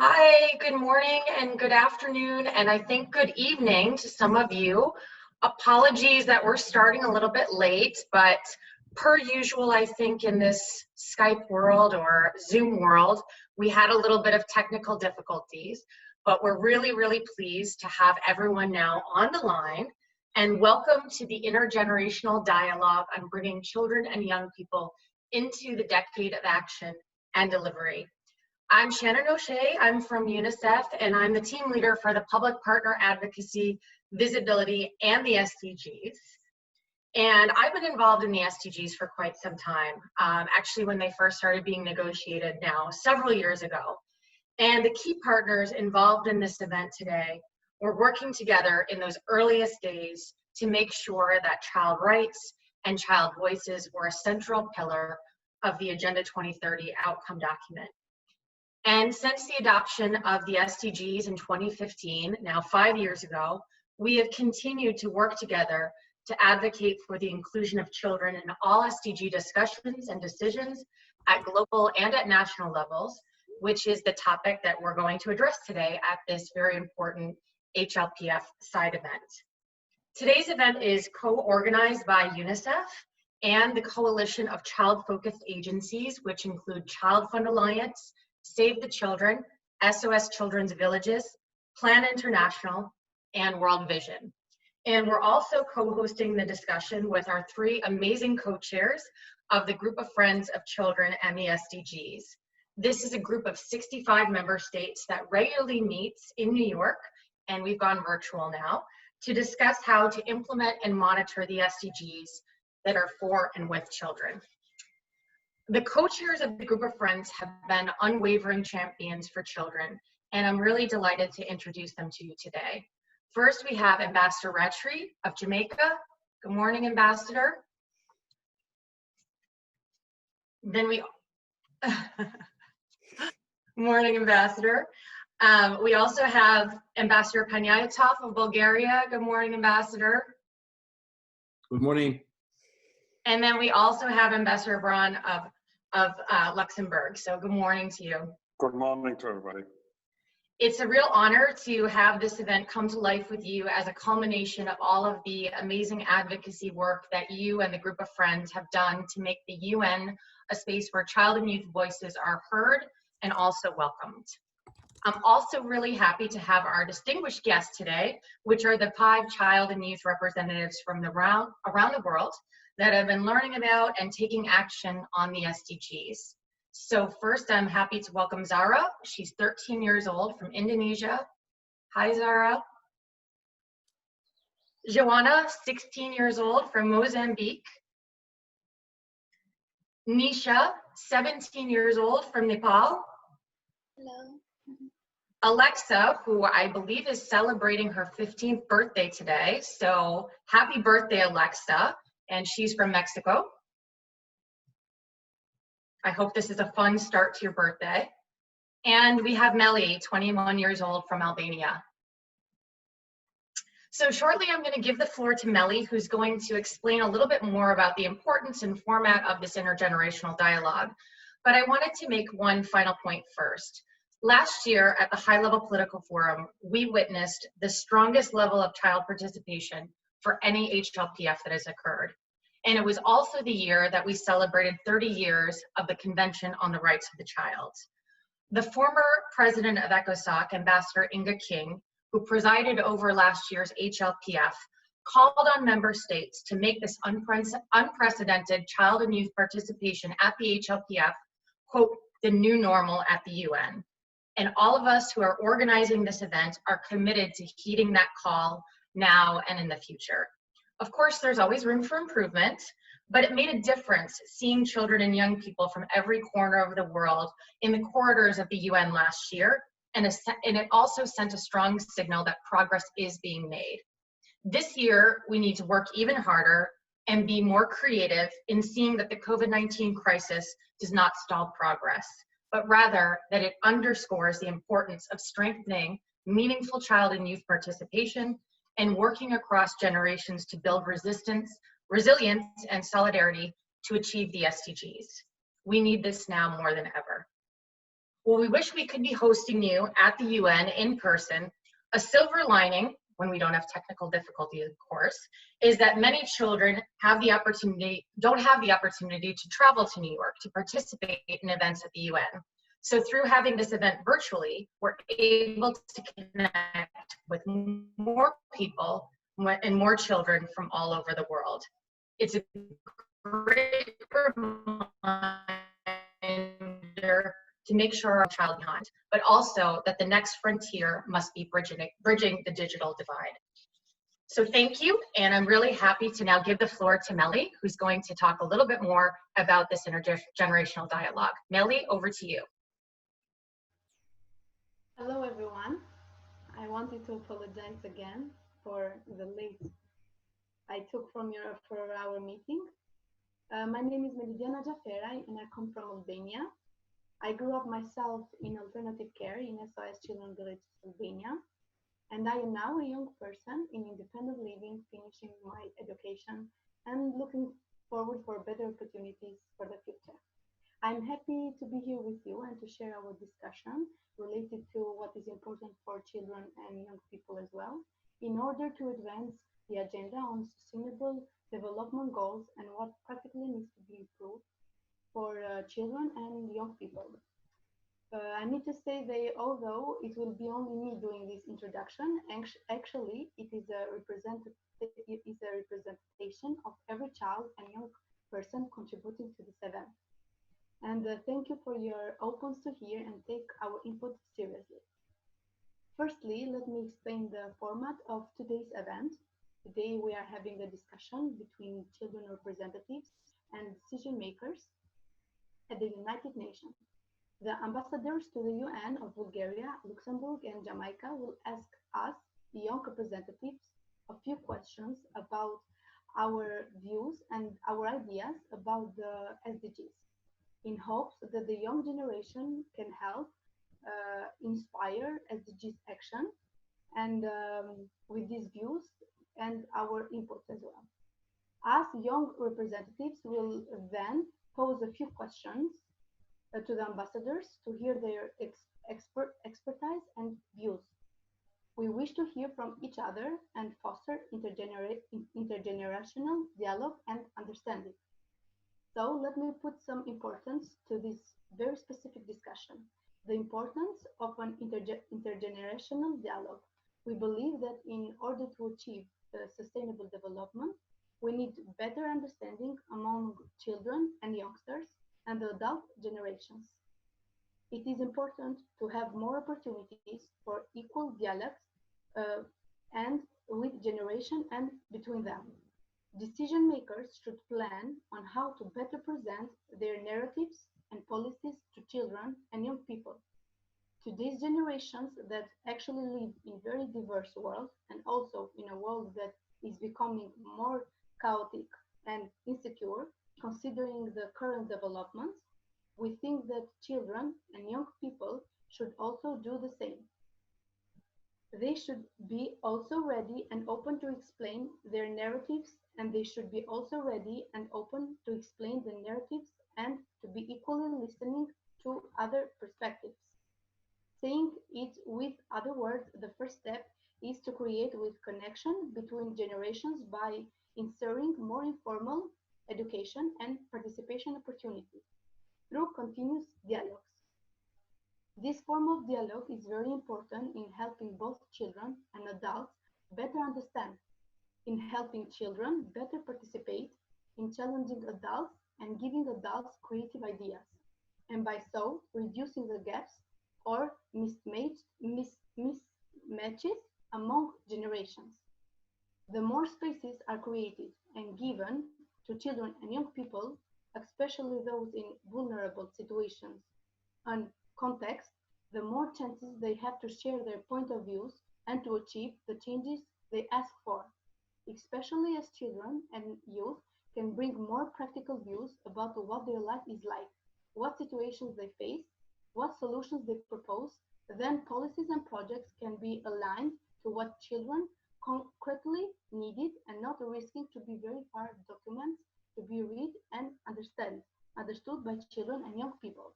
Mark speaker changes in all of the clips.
Speaker 1: Hi, good morning and good afternoon, and I think good evening to some of you. Apologies that we're starting a little bit late, but per usual, I think in this Skype world or Zoom world, we had a little bit of technical difficulties, but we're really pleased to have everyone now on the line. And welcome to the Intergenerational Dialogue on bringing children and young people into the decade of action and delivery. I'm Shannon O'Shea, I'm from UNICEF, and I'm the team leader for the Public Partner Advocacy, Visibility, and the SDGs. And I've been involved in the SDGs for quite some time, actually when they first started being negotiated now, several years ago. And the key partners involved in this event today were working together in those earliest days to make sure that child rights and child voices were a central pillar of the Agenda 2030 outcome document. And since the adoption of the SDGs in 2015, now 5 years ago, we have continued to work together to advocate for the inclusion of children in all SDG discussions and decisions at global and at national levels, which is the topic that we're going to address today at this very important HLPF side event. Today's event is co-organized by UNICEF and the Coalition of Child-Focused Agencies, which include Child Fund Alliance, Save the Children, SOS Children's Villages, Plan International, and World Vision. And we're also co-hosting the discussion with our three amazing co-chairs of the Group of Friends of Children and the SDGs. This is a group of 65 member states that regularly meets in New York, and we've gone virtual now, to discuss how to implement and monitor the SDGs that are for and with children. The co-chairs of the Group of Friends have been unwavering champions for children, and I'm really delighted to introduce them to you today. First, we have Ambassador Rattray of Jamaica. Good morning, Ambassador. Then Good morning, Ambassador. We also have Ambassador Panyayatov of Bulgaria. Good morning, Ambassador.
Speaker 2: Good morning.
Speaker 1: And then we also have Ambassador Braun of Luxembourg. So good morning to you.
Speaker 3: Good morning to everybody.
Speaker 1: It's a real honor to have this event come to life with you as a culmination of all of the amazing advocacy work that you and the Group of Friends have done to make the UN a space where child and youth voices are heard and also welcomed. I'm also really happy to have our distinguished guests today, which are the 5 child and youth representatives from around the world that have been learning about and taking action on the SDGs. So first, I'm happy to welcome Zara. She's 13 years old from Indonesia. Hi, Zara. Joanna, 16 years old from Mozambique. Nisha, 17 years old from Nepal.
Speaker 4: Hello.
Speaker 1: Alexa, who I believe is celebrating her 15th birthday today. So happy birthday, Alexa. And she's from Mexico. I hope this is a fun start to your birthday. And we have Melly, 21 years old from Albania. So shortly, I'm going to give the floor to Melly, who's going to explain a little bit more about the importance and format of this intergenerational dialogue. But I wanted to make one final point first. Last year at the High Level Political Forum, we witnessed the strongest level of child participation for any HLPF that has occurred. And it was also the year that we celebrated 30 years of the Convention on the Rights of the Child. The former president of ECOSOC, Ambassador Inga King, who presided over last year's HLPF, called on member states to make this unprecedented child and youth participation at the HLPF, quote, the new normal at the UN. And all of us who are organizing this event are committed to heeding that call now and in the future. Of course, there's always room for improvement, but it made a difference seeing children and young people from every corner of the world in the corridors of the UN last year, and it also sent a strong signal that progress is being made. This year, we need to work even harder and be more creative in seeing that the COVID-19 crisis does not stall progress, but rather that it underscores the importance of strengthening meaningful child and youth participation and working across generations to build resilience and solidarity to achieve the SDGs. We need this now more than ever. Well, we wish we could be hosting you at the UN in person. A silver lining, when we don't have technical difficulty, of course, is that many children don't have the opportunity to travel to New York to participate in events at the UN. So through having this event virtually, we're able to connect with more people and more children from all over the world. It's a great reminder to make sure our child behind, but also that the next frontier must be bridging the digital divide. So thank you, and I'm really happy to now give the floor to Melly, who's going to talk a little bit more about this intergenerational dialogue. Melly, over to you.
Speaker 3: Hello everyone. I wanted to apologize again for the late I took for our meeting. My name is Meridiana Jaferai and I come from Albania. I grew up myself in alternative care in SOS Children Villages, Albania, and I am now a young person in independent living, finishing my education and looking forward for better opportunities for the future. I'm happy to be here with you and to share our discussion related to what is important for children and young people as well, in order to advance the agenda on sustainable development goals and what practically needs to be improved for children and young people. I need to say that although it will be only me doing this introduction, actually it is a representation of every child and young person contributing to this event. And thank you for your openness to hear and take our input seriously. Firstly, let me explain the format of today's event. Today we are having a discussion between children representatives and decision makers at the United Nations. The ambassadors to the UN of Bulgaria, Luxembourg, and Jamaica will ask us, the young representatives, a few questions about our views and our ideas about the SDGs, in hopes that the young generation can help inspire SDGs action and with these views and our input as well. Us young representatives will then pose a few questions to the ambassadors to hear their expertise and views. We wish to hear from each other and foster intergenerational dialogue and understanding. So let me put some importance to this very specific discussion, the importance of an intergenerational dialogue. We believe that in order to achieve sustainable development, we need better understanding among children and youngsters and the adult generations. It is important to have more opportunities for equal dialogues uh, and with generation and between them. Decision makers should plan on how to better present their narratives and policies to children and young people. To these generations that actually live in very diverse world and also in a world that is becoming more chaotic and insecure, considering the current developments, we think that children and young people should also do the same. They should be also ready and open to explain their narratives, and they should be also ready and open to explain the narratives and to be equally listening to other perspectives. Saying it with other words, the first step is to create with connection between generations by inserting more informal education and participation opportunities through continuous dialogues. This form of dialogue is very important in helping both children and adults better understand, in helping children better participate, in challenging adults and giving adults creative ideas, and by so reducing the gaps or mismatches among generations. The more spaces are created and given to children and young people, especially those in vulnerable situations and contexts, the more chances they have to share their point of views and to achieve the changes they ask for, especially as children and youth can bring more practical views about what their life is like, what situations they face, what solutions they propose, then policies and projects can be aligned to what children concretely needed and not risking to be very far documents to be read and understood by children and young people.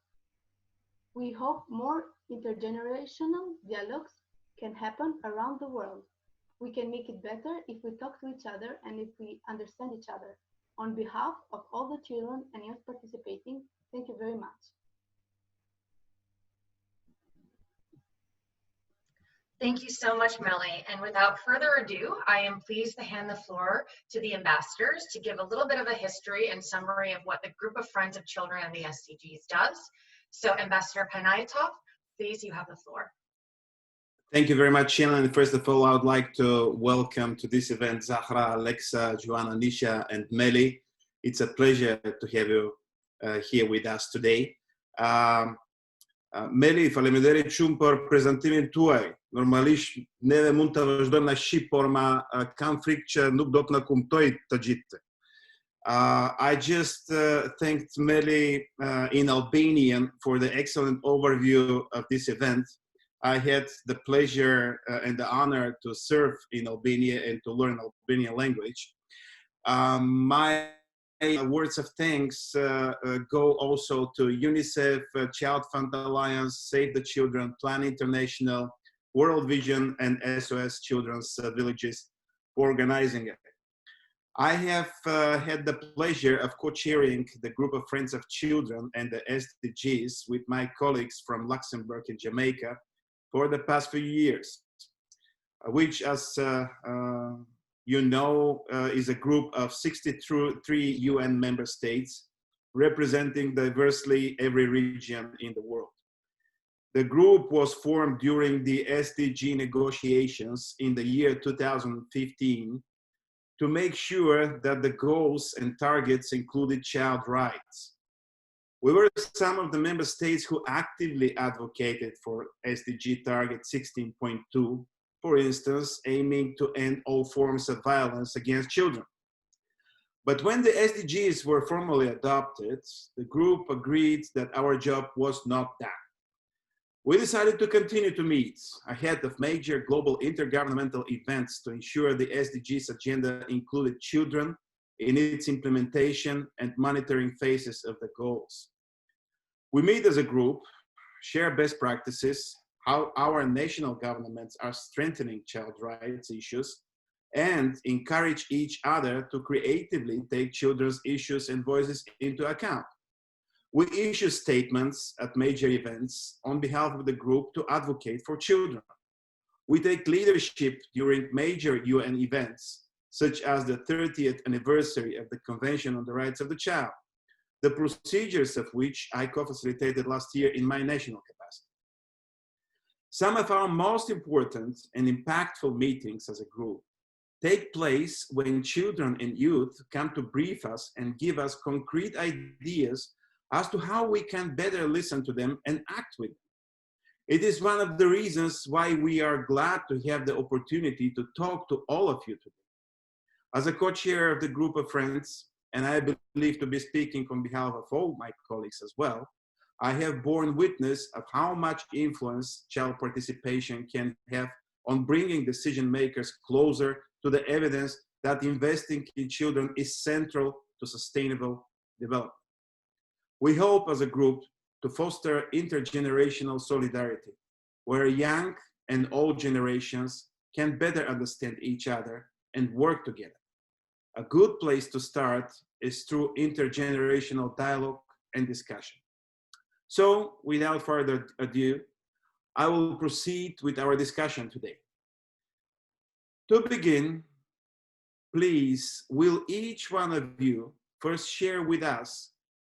Speaker 3: We hope more intergenerational dialogues can happen around the world. We can make it better if we talk to each other and if we understand each other. On behalf of all the children and youth participating, thank you very much.
Speaker 1: Thank you so much, Melly. And without further ado, I am pleased to hand the floor to the ambassadors to give a little bit of a history and summary of what the Group of Friends of Children and the SDGs does. So Ambassador Panayatov, please, you have the floor.
Speaker 2: Thank you very much, Shannon. First of all, I would like to welcome to this event Zahra, Alexa, Joanna, Nisha, and Melly. It's a pleasure to have you here with us today. Melly, falem edhe shumë për prezantimin tuaj. Normalisht neve mund të vazhdojmë në shqip, por ma kam frikë që nuk do të na kumtoj të gjithë. I just thanked Melly in Albanian for the excellent overview of this event. I had the pleasure and the honor to serve in Albania and to learn Albanian language. My words of thanks go also to UNICEF, Child Fund Alliance, Save the Children, Plan International, World Vision, and SOS Children's Villages for organizing it. I have had the pleasure of co-chairing the Group of Friends of Children and the SDGs with my colleagues from Luxembourg and Jamaica for the past few years, which, as you know, is a group of 63 UN member states representing diversely every region in the world. The group was formed during the SDG negotiations in the year 2015 to make sure that the goals and targets included child rights. We were some of the member states who actively advocated for SDG target 16.2, for instance, aiming to end all forms of violence against children. But when the SDGs were formally adopted, the group agreed that our job was not done. We decided to continue to meet ahead of major global intergovernmental events to ensure the SDGs agenda included children in its implementation and monitoring phases of the goals. We meet as a group, share best practices, how our national governments are strengthening child rights issues, and encourage each other to creatively take children's issues and voices into account. We issue statements at major events on behalf of the group to advocate for children. We take leadership during major UN events, such as the 30th anniversary of the Convention on the Rights of the Child, the procedures of which I co-facilitated last year in my national capacity. Some of our most important and impactful meetings as a group take place when children and youth come to brief us and give us concrete ideas as to how we can better listen to them and act with them. It is one of the reasons why we are glad to have the opportunity to talk to all of you today. As a co-chair of the Group of Friends, and I believe to be speaking on behalf of all my colleagues as well, I have borne witness of how much influence child participation can have on bringing decision makers closer to the evidence that investing in children is central to sustainable development. We hope as a group to foster intergenerational solidarity, where young and old generations can better understand each other and work together. A good place to start is through intergenerational dialogue and discussion. So, without further ado, I will proceed with our discussion today. To begin, please, will each one of you first share with us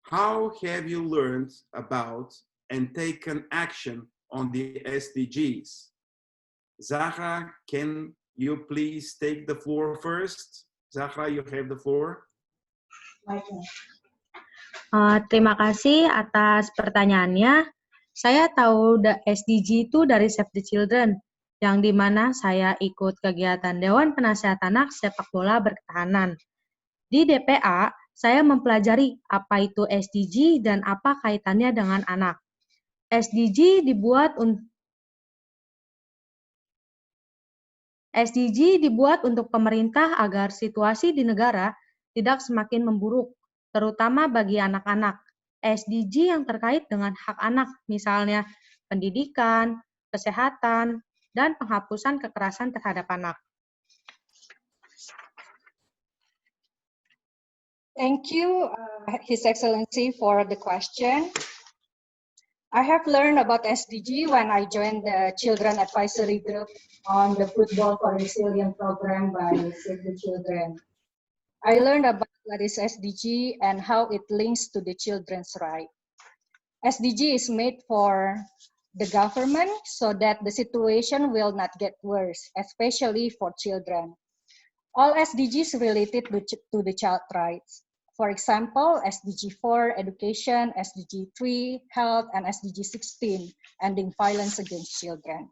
Speaker 2: how have you learned about and taken action on the SDGs? Zahra, can you please take the floor first? Zahra, you have the floor.
Speaker 4: Terima kasih atas pertanyaannya. Saya tahu SDG itu dari Save the Children, yang dimana saya ikut kegiatan Dewan Penasehat Anak Sepak Bola Berketahanan. Di DPA, saya mempelajari apa itu SDG dan apa kaitannya dengan anak. SDG dibuat untuk pemerintah agar situasi di negara tidak semakin memburuk, terutama bagi anak-anak. SDG yang terkait dengan hak anak, misalnya pendidikan, kesehatan, dan penghapusan kekerasan terhadap anak.
Speaker 5: Thank you, His Excellency, for the question. I have learned about SDG when I joined the Children Advisory Group on the Football for Resilience program by Save the Children. I learned about what is SDG and how it links to the children's right. SDG is made for the government so that the situation will not get worse, especially for children. All SDGs related to the child rights. For example, SDG 4, education, SDG 3, health, and SDG 16, ending violence against children.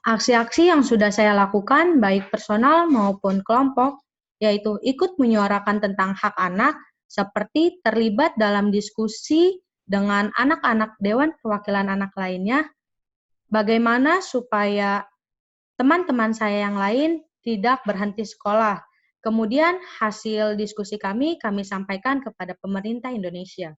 Speaker 4: Aksi-aksi yang sudah saya lakukan, baik personal maupun kelompok, yaitu ikut menyuarakan tentang hak anak, seperti terlibat dalam diskusi dengan anak-anak Dewan Perwakilan Anak lainnya, bagaimana supaya teman-teman saya yang lain tidak berhenti sekolah. Kemudian hasil diskusi kami sampaikan kepada pemerintah Indonesia.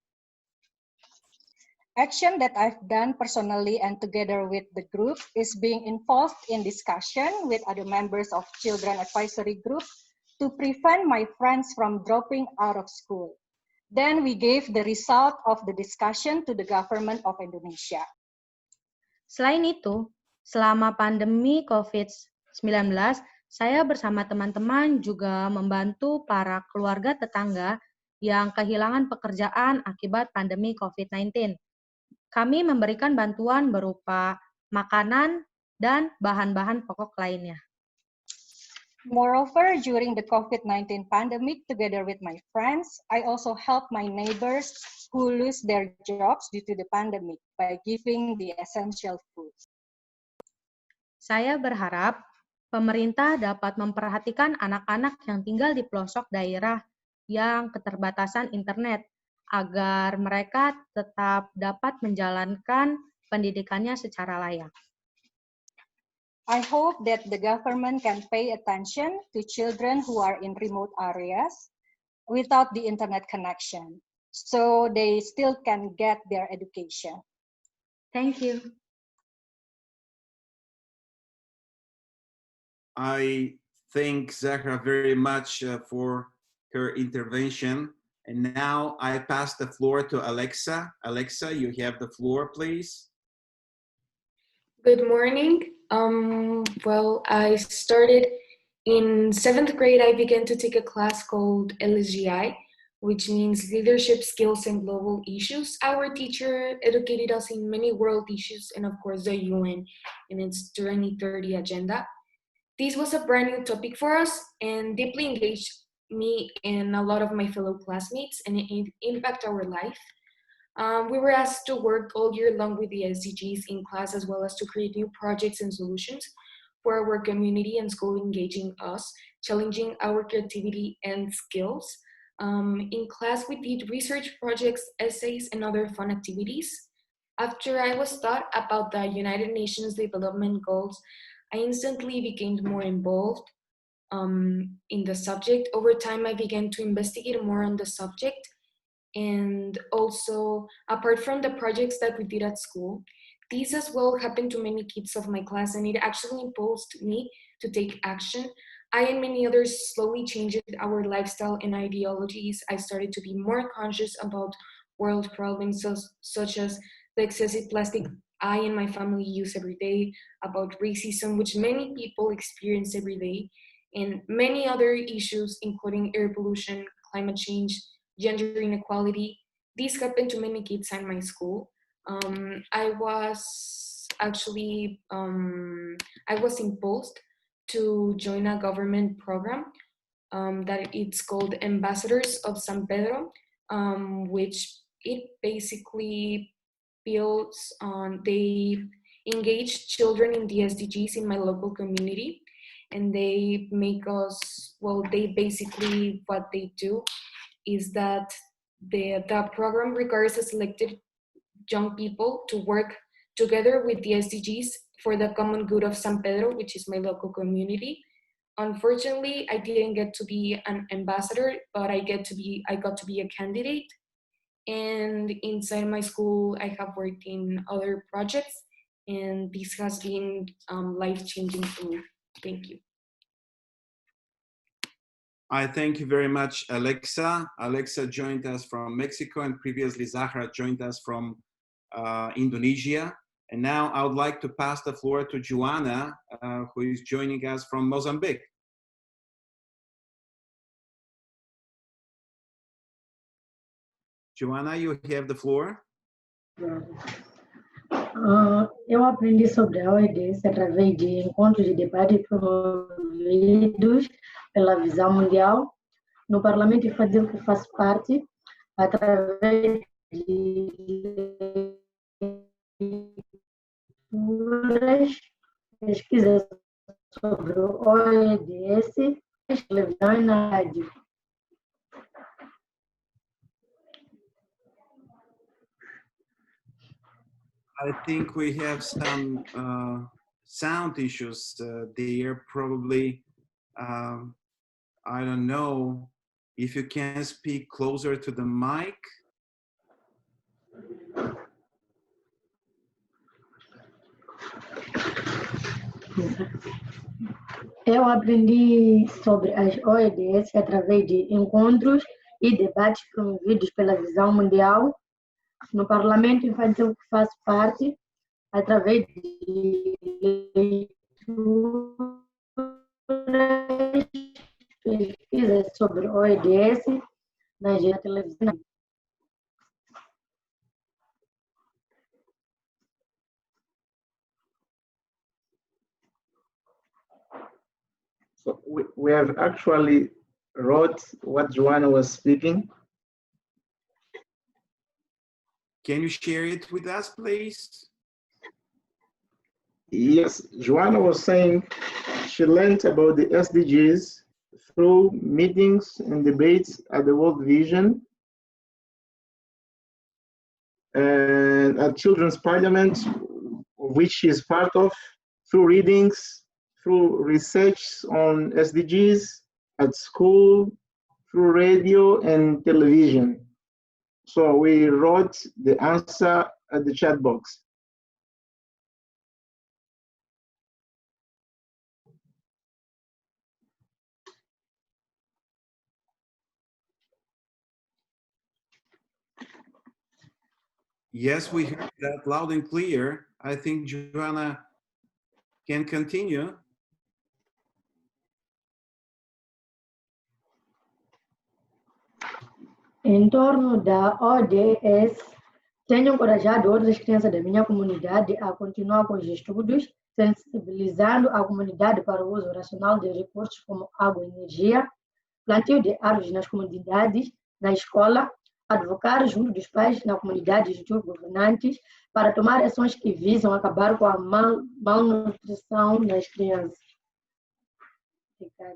Speaker 5: Action that I've done personally and together with the group is being involved in discussion with other members of Children Advisory Group to prevent my friends from dropping out of school. Then we gave the result of the discussion to the government of Indonesia.
Speaker 4: Selain itu, selama pandemi COVID-19, saya bersama teman-teman juga membantu para keluarga tetangga yang kehilangan pekerjaan akibat pandemi COVID-19. Kami memberikan bantuan berupa makanan dan bahan-bahan pokok lainnya.
Speaker 5: Moreover, during the COVID-19 pandemic, together with my friends, I also helped my neighbors who lose their jobs due to the pandemic by giving the essential foods.
Speaker 4: Saya berharap pemerintah dapat memperhatikan anak-anak yang tinggal di pelosok daerah yang keterbatasan internet, agar mereka tetap dapat menjalankan pendidikannya secara layak.
Speaker 5: I hope that the government can pay attention to children who are in remote areas without the internet connection, so they still can get their education.
Speaker 4: Thank you.
Speaker 2: I thank Zahra very much for her intervention. And now I pass the floor to Alexa. Alexa, you have the floor, please.
Speaker 6: Good morning. Well, I started in 7th grade. I began to take a class called LSGI, which means Leadership Skills and Global Issues. Our teacher educated us in many world issues and of course the UN and its 2030 agenda. This was a brand new topic for us and deeply engaged me and a lot of my fellow classmates, and it impacted our life. We were asked to work all year long with the SDGs in class, as well as to create new projects and solutions for our community and school, engaging us, challenging our creativity and skills. In class, we did research projects, essays, and other fun activities. After I was taught about the United Nations Development Goals, I instantly became more involved in the subject. Over time, I began to investigate more on the subject. And also, apart from the projects that we did at school, these as well happened to many kids of my class, and it actually impulsed me to take action. I and many others slowly changed our lifestyle and ideologies. I started to be more conscious about world problems such as the excessive plastic I and my family use every day, about racism, which many people experience every day, and many other issues, including air pollution, climate change, gender inequality. These happened to many kids in my school. I was impulsed to join a government program that it's called Ambassadors of San Pedro, which it basically builds on, they engage children in the SDGs in my local community, and they make us, well, they basically, what they do is that the program requires a selected young people to work together with the SDGs for the common good of San Pedro, which is my local community. Unfortunately, I didn't get to be an ambassador, but I got to be a candidate. And inside my school, I have worked in other projects, and this has been life-changing for me. Thank you.
Speaker 2: I thank you very much, Alexa. Alexa joined us from Mexico, and previously Zahra joined us from Indonesia. And now I would like to pass the floor to Joanna, who is joining us from Mozambique. Joanna, you have the floor.
Speaker 7: Eu aprendi sobre a ODS através de encontros de debate promovidos pela Visão Mundial no Parlamento Infantil que faço parte, através de leituras, pesquisas sobre o ODS, televisão e na rádio.
Speaker 2: I think we have some sound issues there. Probably, I don't know if you can speak closer to the mic.
Speaker 7: Eu aprendi sobre as ODS através de encontros e debates promovidos pela Visão Mundial no Parlamento Infantil que faço parte, através de leituras, pesquisas sobre o ODS na televisão.
Speaker 8: So we have actually wrote what Joanna was speaking.
Speaker 2: Can you share it with us, please?
Speaker 8: Yes, Joanna was saying she learned about the SDGs through meetings and debates at the World Vision and at Children's Parliament, which she is part of, through readings, through research on SDGs at school, through radio and television. So we wrote the answer at the chat box.
Speaker 2: Yes, we heard that loud and clear. I think Joanna can continue.
Speaker 7: Em torno da ODS, tenho encorajado outras crianças da minha comunidade a continuar com os estudos, sensibilizando a comunidade para o uso racional de recursos como água e energia, plantio de árvores nas comunidades, na escola, advocar junto dos pais na comunidade e dos governantes para tomar ações que visam acabar com a malnutrição nas crianças. Obrigada.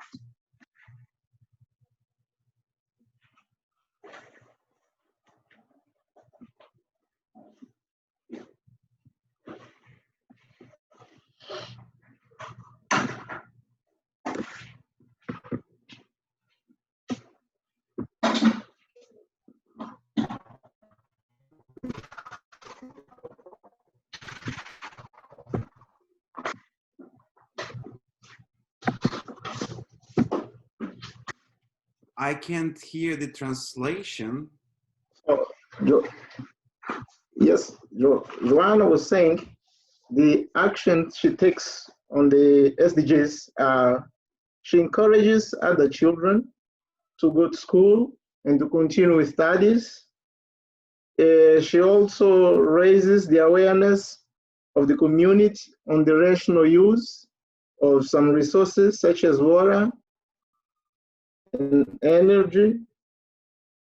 Speaker 2: I can't hear the translation.
Speaker 8: So, Joanna was saying the action she takes on the SDGs, she encourages other children to go to school and to continue with studies. She also raises the awareness of the community on the rational use of some resources such as water and energy.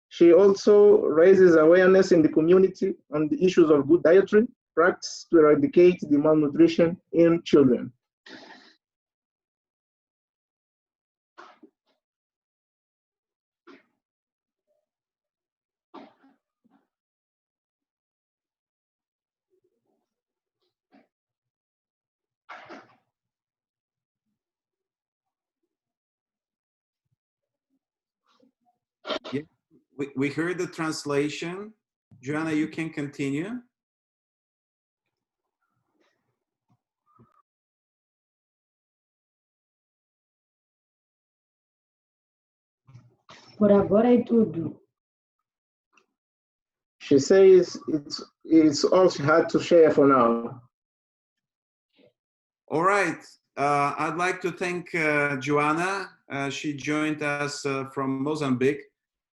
Speaker 8: She also raises awareness in the community on the issues of good dietary practice to eradicate the malnutrition in children.
Speaker 2: Yeah, we heard the translation. Joanna, you can continue.
Speaker 7: Por agora é tudo.
Speaker 8: She says it's all she had to share for now.
Speaker 2: All right. I'd like to thank Joanna. She joined us from Mozambique.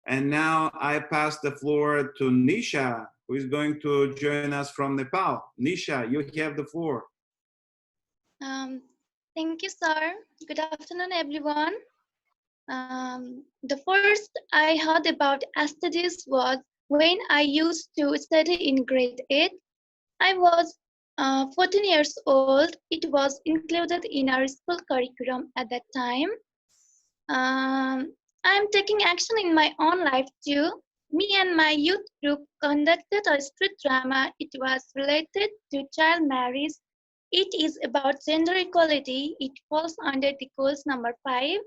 Speaker 2: And now I pass the floor to Nisha, who is going to join us from Nepal. Nisha, you have the floor.
Speaker 9: Thank you, sir. Good afternoon, everyone. The first I heard about SDGs was when I used to study in grade 8. I was 14 years old. It was included in our school curriculum at that time. I'm taking action in my own life too. Me and my youth group conducted a street drama. It was related to child marriage. It is about gender equality. It falls under the goals number 5.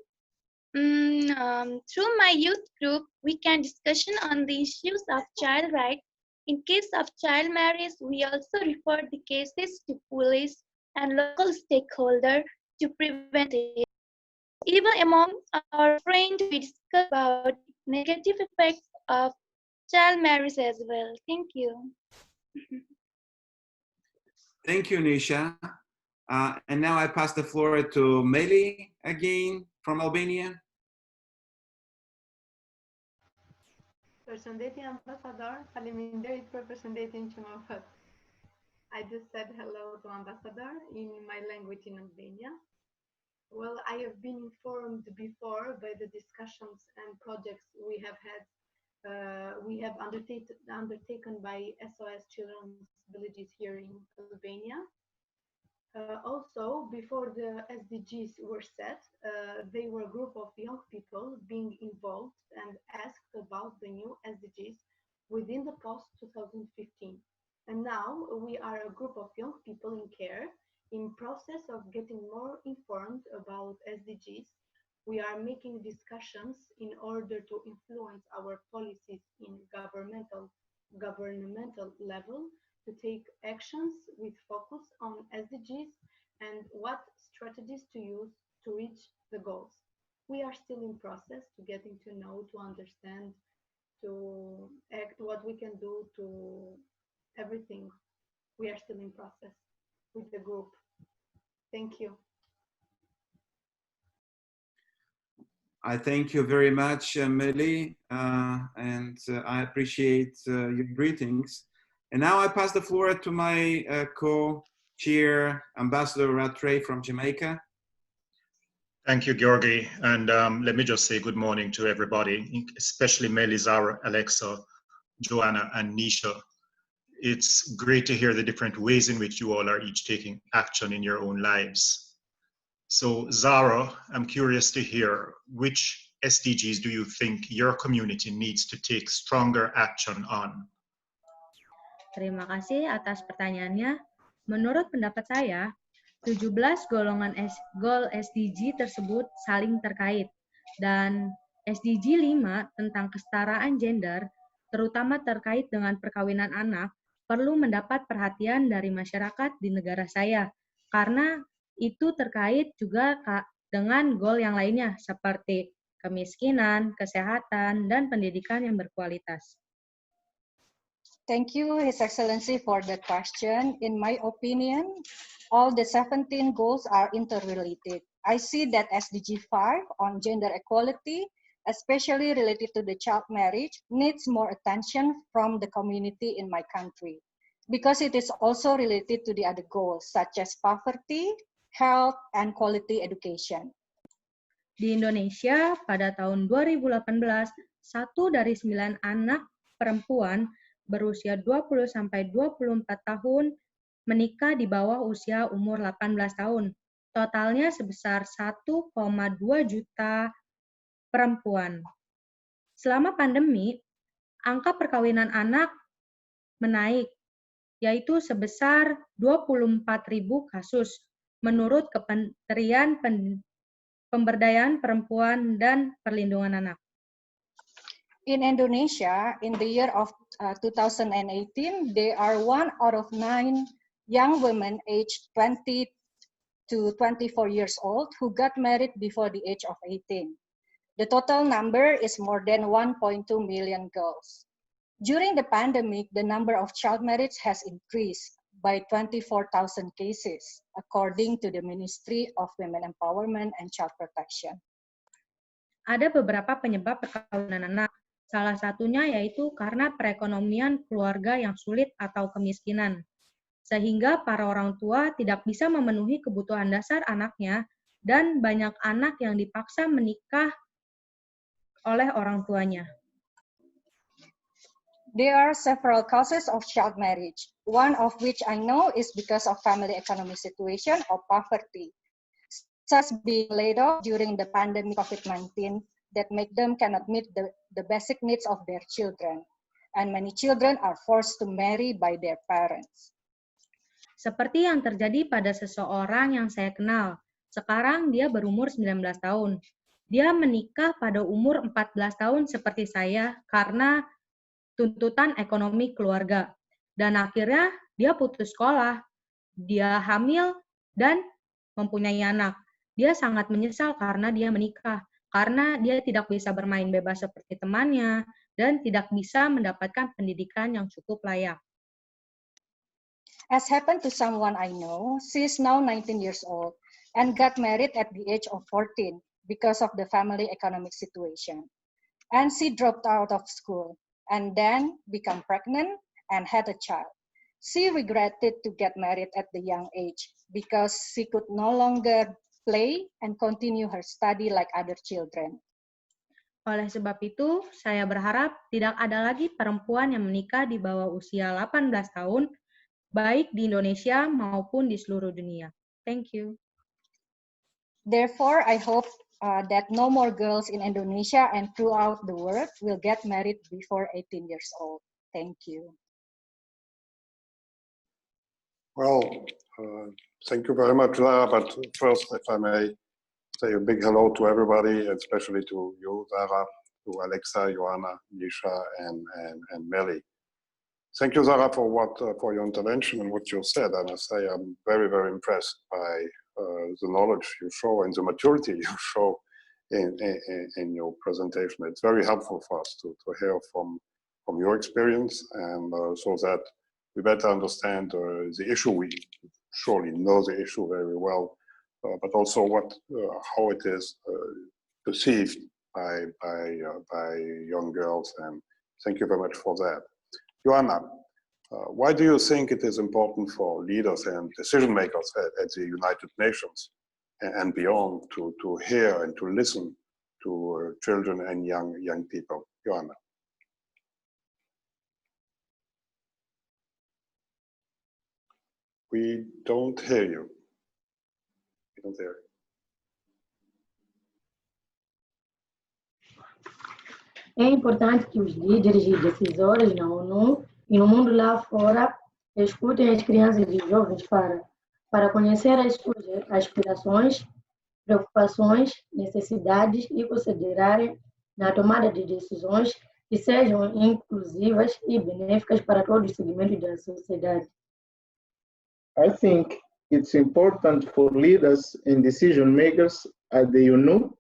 Speaker 9: Through my youth group, we can discussion on the issues of child rights. In case of child marriage, we also refer the cases to police and local stakeholders to prevent it. Even among our friends, we discuss about negative effects of child marriage as well. Thank you.
Speaker 2: Thank you, Nisha. And now I pass the floor to Meli again from Albania.
Speaker 3: Përshëndetje ambassador, faleminderit për përshëndetjen që më fut. I just said hello to ambassador in my language in Albania. Well, I have been informed before by the discussions and projects we have had. We have undertaken by SOS Children with Disabilities here in Albania. Also, before the SDGs were set, they were a group of young people being involved and asked about the new SDGs within the post-2015. And now we are a group of young people in care in process of getting more informed about SDGs. We are making discussions in order to influence our policies in governmental level to take actions with focus on SDGs and what strategies to use to reach the goals. We are still in process to getting to know, to understand, to act, what we can do to everything. We are still in process with the group. Thank you.
Speaker 2: I thank you very much, Meli, and I appreciate your greetings. And now I pass the floor to my co-chair, Ambassador Rattray from Jamaica.
Speaker 10: Thank you, Georgi. And let me just say good morning to everybody, especially Meli, Zara, Alexa, Joanna, and Nisha. It's great to hear the different ways in which you all are each taking action in your own lives. So Zara, I'm curious to hear, which SDGs do you think your community needs to take stronger action on?
Speaker 4: Terima kasih atas pertanyaannya. Menurut pendapat saya, 17 golongan goal SDG tersebut saling terkait. Dan SDG 5 tentang kesetaraan gender, terutama terkait dengan perkawinan anak, perlu mendapat perhatian dari masyarakat di negara saya. Karena itu terkait juga dengan goal yang lainnya, seperti kemiskinan, kesehatan, dan pendidikan yang berkualitas.
Speaker 5: Thank you, His Excellency, for the question. In my opinion, all the 17 goals are interrelated. I see that SDG 5 on gender equality, especially related to the child marriage, needs more attention from the community in my country, because it is also related to the other goals, such as poverty, health, and quality education.
Speaker 4: Di Indonesia, pada tahun 2018, 1 dari 9 anak perempuan berusia 20-24 tahun menikah di bawah usia umur 18 tahun. Totalnya sebesar 1,2 juta perempuan. Selama pandemi, angka perkawinan anak menaik, yaitu sebesar 24.000 kasus, menurut Kementerian Pemberdayaan Perempuan dan Perlindungan Anak.
Speaker 5: In Indonesia, in the year of 2018, there are 1 out of 9 young women aged 20 to 24 years old who got married before the age of 18. The total number is more than 1.2 million girls. During the pandemic, the number of child marriage has increased by 24,000 cases, according to the Ministry of Women Empowerment and Child Protection.
Speaker 4: Ada beberapa penyebab perkawinan anak. Salah satunya yaitu karena perekonomian keluarga yang sulit atau kemiskinan, sehingga para orang tua tidak bisa memenuhi kebutuhan dasar anaknya dan banyak anak yang dipaksa menikah oleh orang tuanya.
Speaker 5: There are several causes of child marriage, one of which I know is because of family economic situation or poverty, such as being laid off during the pandemic COVID-19 that make them cannot meet the basic needs of their children, and many children are forced to marry by their parents.
Speaker 4: Seperti yang terjadi pada seseorang yang saya kenal. Sekarang dia berumur 19 tahun. Dia menikah pada umur 14 tahun seperti saya karena tuntutan ekonomi keluarga. Dan akhirnya dia putus sekolah. Dia hamil dan mempunyai anak. Dia sangat menyesal karena dia menikah. Karena dia tidak bisa bermain bebas seperti temannya dan tidak bisa mendapatkan pendidikan yang cukup layak.
Speaker 5: As happened to someone I know, she is now 19 years old and got married at the age of 14 because of the family economic situation. And she dropped out of school and then became pregnant and had a child. She regretted to get married at the young age because she could no longer play and continue her study like other children.
Speaker 4: Oleh sebab itu, saya berharap tidak ada lagi perempuan yang menikah di bawah usia 18 tahun, baik di Indonesia maupun di seluruh dunia. Thank you.
Speaker 5: Therefore, I hope that no more girls in Indonesia and throughout the world will get married before 18 years old. Thank you.
Speaker 11: Well, thank you very much, Lara. But first, if I may say a big hello to everybody, especially to you, Zara, to Alexa, Joanna, Nisha, and Melly. Thank you, Zara, for your intervention and what you said. I must say I'm very, very impressed by the knowledge you show and the maturity you show in your presentation. It's very helpful for us to hear from your experience, and so that we better understand the issue. We surely know the issue very well, but also how it is perceived by young girls. And thank you very much for that. Joanna, why do you think it is important for leaders and decision makers at the United Nations and beyond to hear and to listen to children and young people? Joanna. We don't hear you. We don't hear you.
Speaker 7: É importante que os líderes e decisores na ONU e no mundo lá fora escutem as crianças e jovens para conhecer as suas aspirações, preocupações, necessidades e considerarem na tomada de decisões que sejam inclusivas e benéficas para todos os segmentos da sociedade.
Speaker 8: I think it's important for leaders and decision makers at the UNO,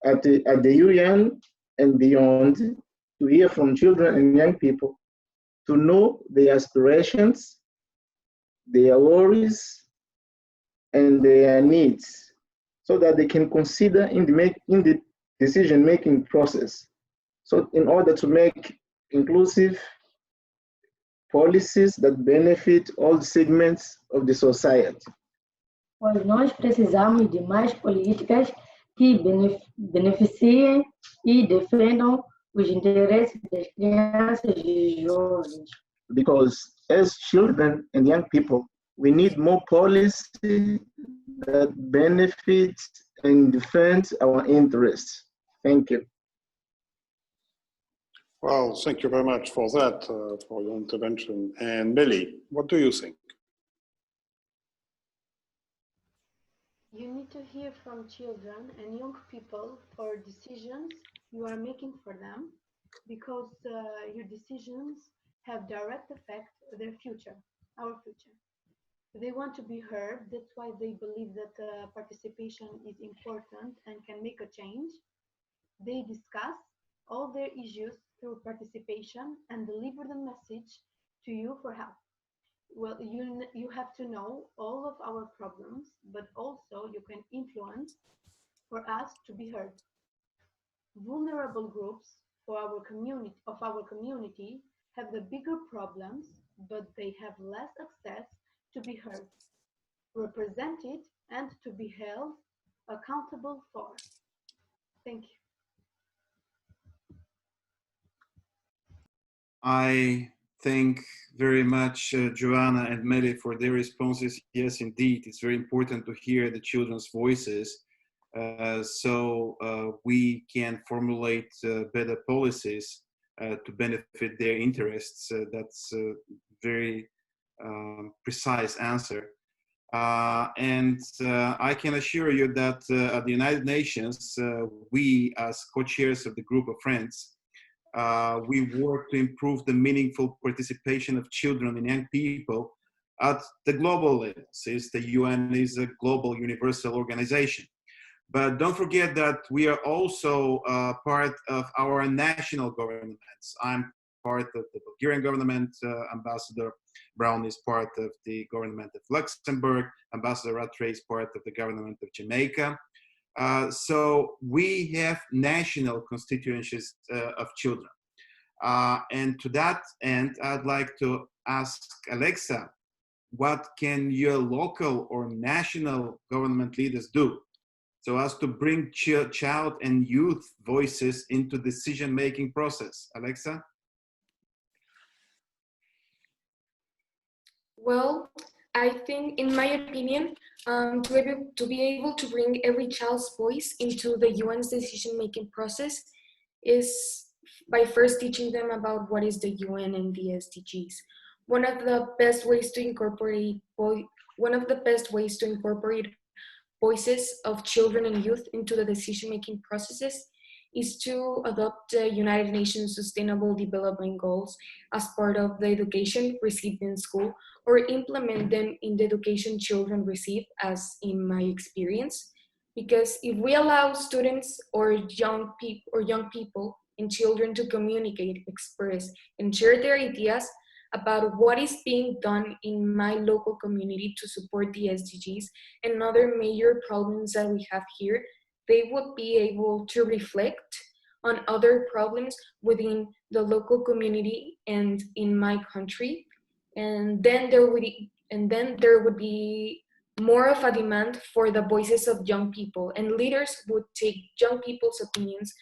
Speaker 8: at the UN and beyond to hear from children and young people, to know their aspirations, their worries, and their needs, so that they can consider in the decision-making process. So in order to make inclusive policies that benefit all segments of the society.
Speaker 7: Pois nós precisamos de mais políticas que beneficiem e defendam os interesses das crianças e jovens.
Speaker 8: Because as children and young people, we need more policy that benefits and defends our interests. Thank you.
Speaker 11: Well, thank you very much for that, for your intervention. And Millie, what do you think?
Speaker 3: You need to hear from children and young people for decisions you are making for them, because your decisions have direct effect on their future, our future. They want to be heard. That's why they believe that participation is important and can make a change. They discuss all their issues through participation and deliver the message to you for help. Well, you have to know all of our problems, but also you can influence for us to be heard. Vulnerable groups of our community have the bigger problems, but they have less access to be heard, represented, and to be held accountable for. Thank you.
Speaker 2: I thank very much Joanna and Meli for their responses. Yes, indeed, it's very important to hear the children's voices so we can formulate better policies to benefit their interests. That's a very precise answer. I can assure you that at the United Nations, we as co-chairs of the group of friends, we work to improve the meaningful participation of children and young people at the global level, since the UN is a global universal organization. But don't forget that we are also part of our national governments. I'm part of the Bulgarian government, Ambassador Brown is part of the government of Luxembourg, Ambassador Rattray is part of the government of Jamaica. So we have national constituencies of children. And to that end, I'd like to ask Alexa, what can your local or national government leaders do so as to bring child and youth voices into decision-making process? Alexa?
Speaker 6: Well, I think, in my opinion, to be able to bring every child's voice into the UN's decision-making process is by first teaching them about what is the UN and the SDGs. One of the best ways to incorporate voices of children and youth into the decision-making processes is to adopt the United Nations Sustainable Development Goals as part of the education received in school, or implement them in the education children receive, as in my experience. Because if we allow students or young people and children to communicate, express, and share their ideas about what is being done in my local community to support the SDGs and other major problems that we have here, they would be able to reflect on other problems within the local community and in my country. And then there would be more of a demand for the voices of young people, and leaders would take young people's opinions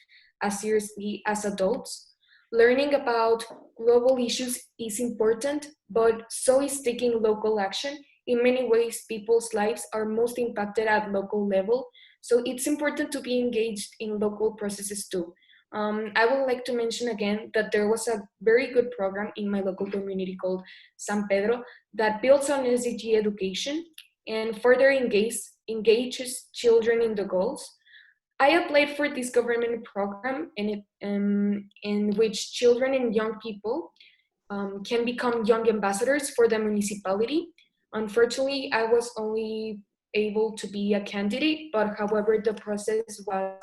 Speaker 6: as seriously as adults. Learning about global issues is important, but so is taking local action. In many ways, people's lives are most impacted at local level, so it's important to be engaged in local processes too. I would like to mention again that there was a very good program in my local community called San Pedro that builds on SDG education and further engages children in the goals. I applied for this government program in which children and young people can become young ambassadors for the municipality. Unfortunately, I was only able to be a candidate, but however, the process was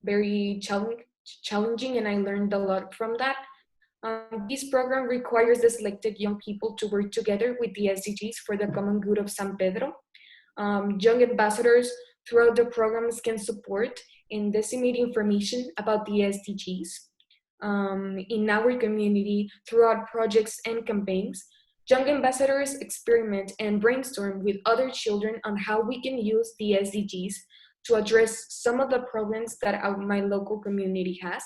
Speaker 6: very challenging and I learned a lot from that. This program requires the selected young people to work together with the SDGs for the common good of San Pedro. Young ambassadors throughout the programs can support and disseminate information about the SDGs in our community throughout projects and campaigns. Young ambassadors experiment and brainstorm with other children on how we can use the SDGs to address some of the problems that my local community has.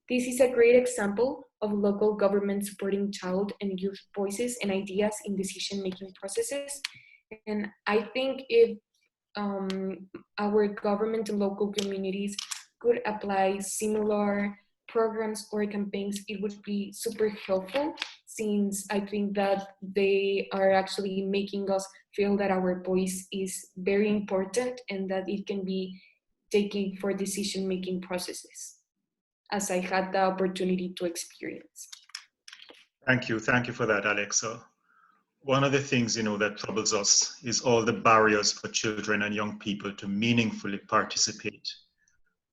Speaker 6: This is a great example of local government supporting child and youth voices and ideas in decision-making processes. And I think if our government and local communities could apply similar programs or campaigns, it would be super helpful, since I think that they are actually making us feel that our voice is very important and that it can be taken for decision-making processes. as I had the opportunity to experience.
Speaker 10: Thank you for that, Alexa. One of the things, that troubles us is all the barriers for children and young people to meaningfully participate.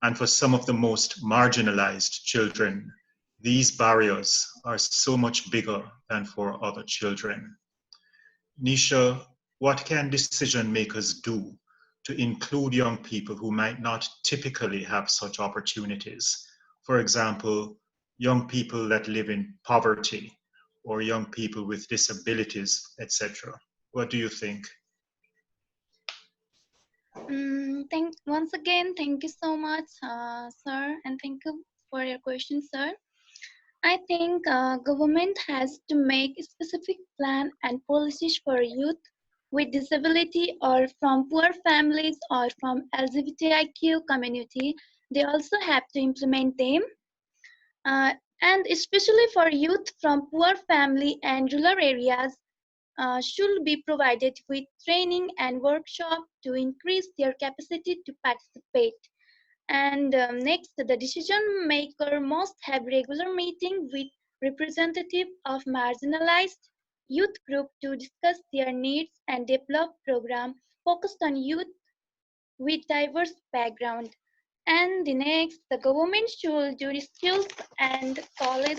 Speaker 10: And for some of the most marginalized children, these barriers are so much bigger than for other children. Nisha, what can decision makers do to include young people who might not typically have such opportunities? For example, young people that live in poverty, or young people with disabilities, etc. What do you think?
Speaker 9: Once again, thank you so much, sir, and thank you for your question, sir. I think government has to make a specific plan and policies for youth with disability or from poor families or from LGBTIQ community. They also have to implement them. And especially for youth from poor family and rural areas, should be provided with training and workshop to increase their capacity to participate. And next, the decision maker must have regular meeting with representative of marginalized youth group to discuss their needs and develop program focused on youth with diverse background. And the next, the government should do schools and college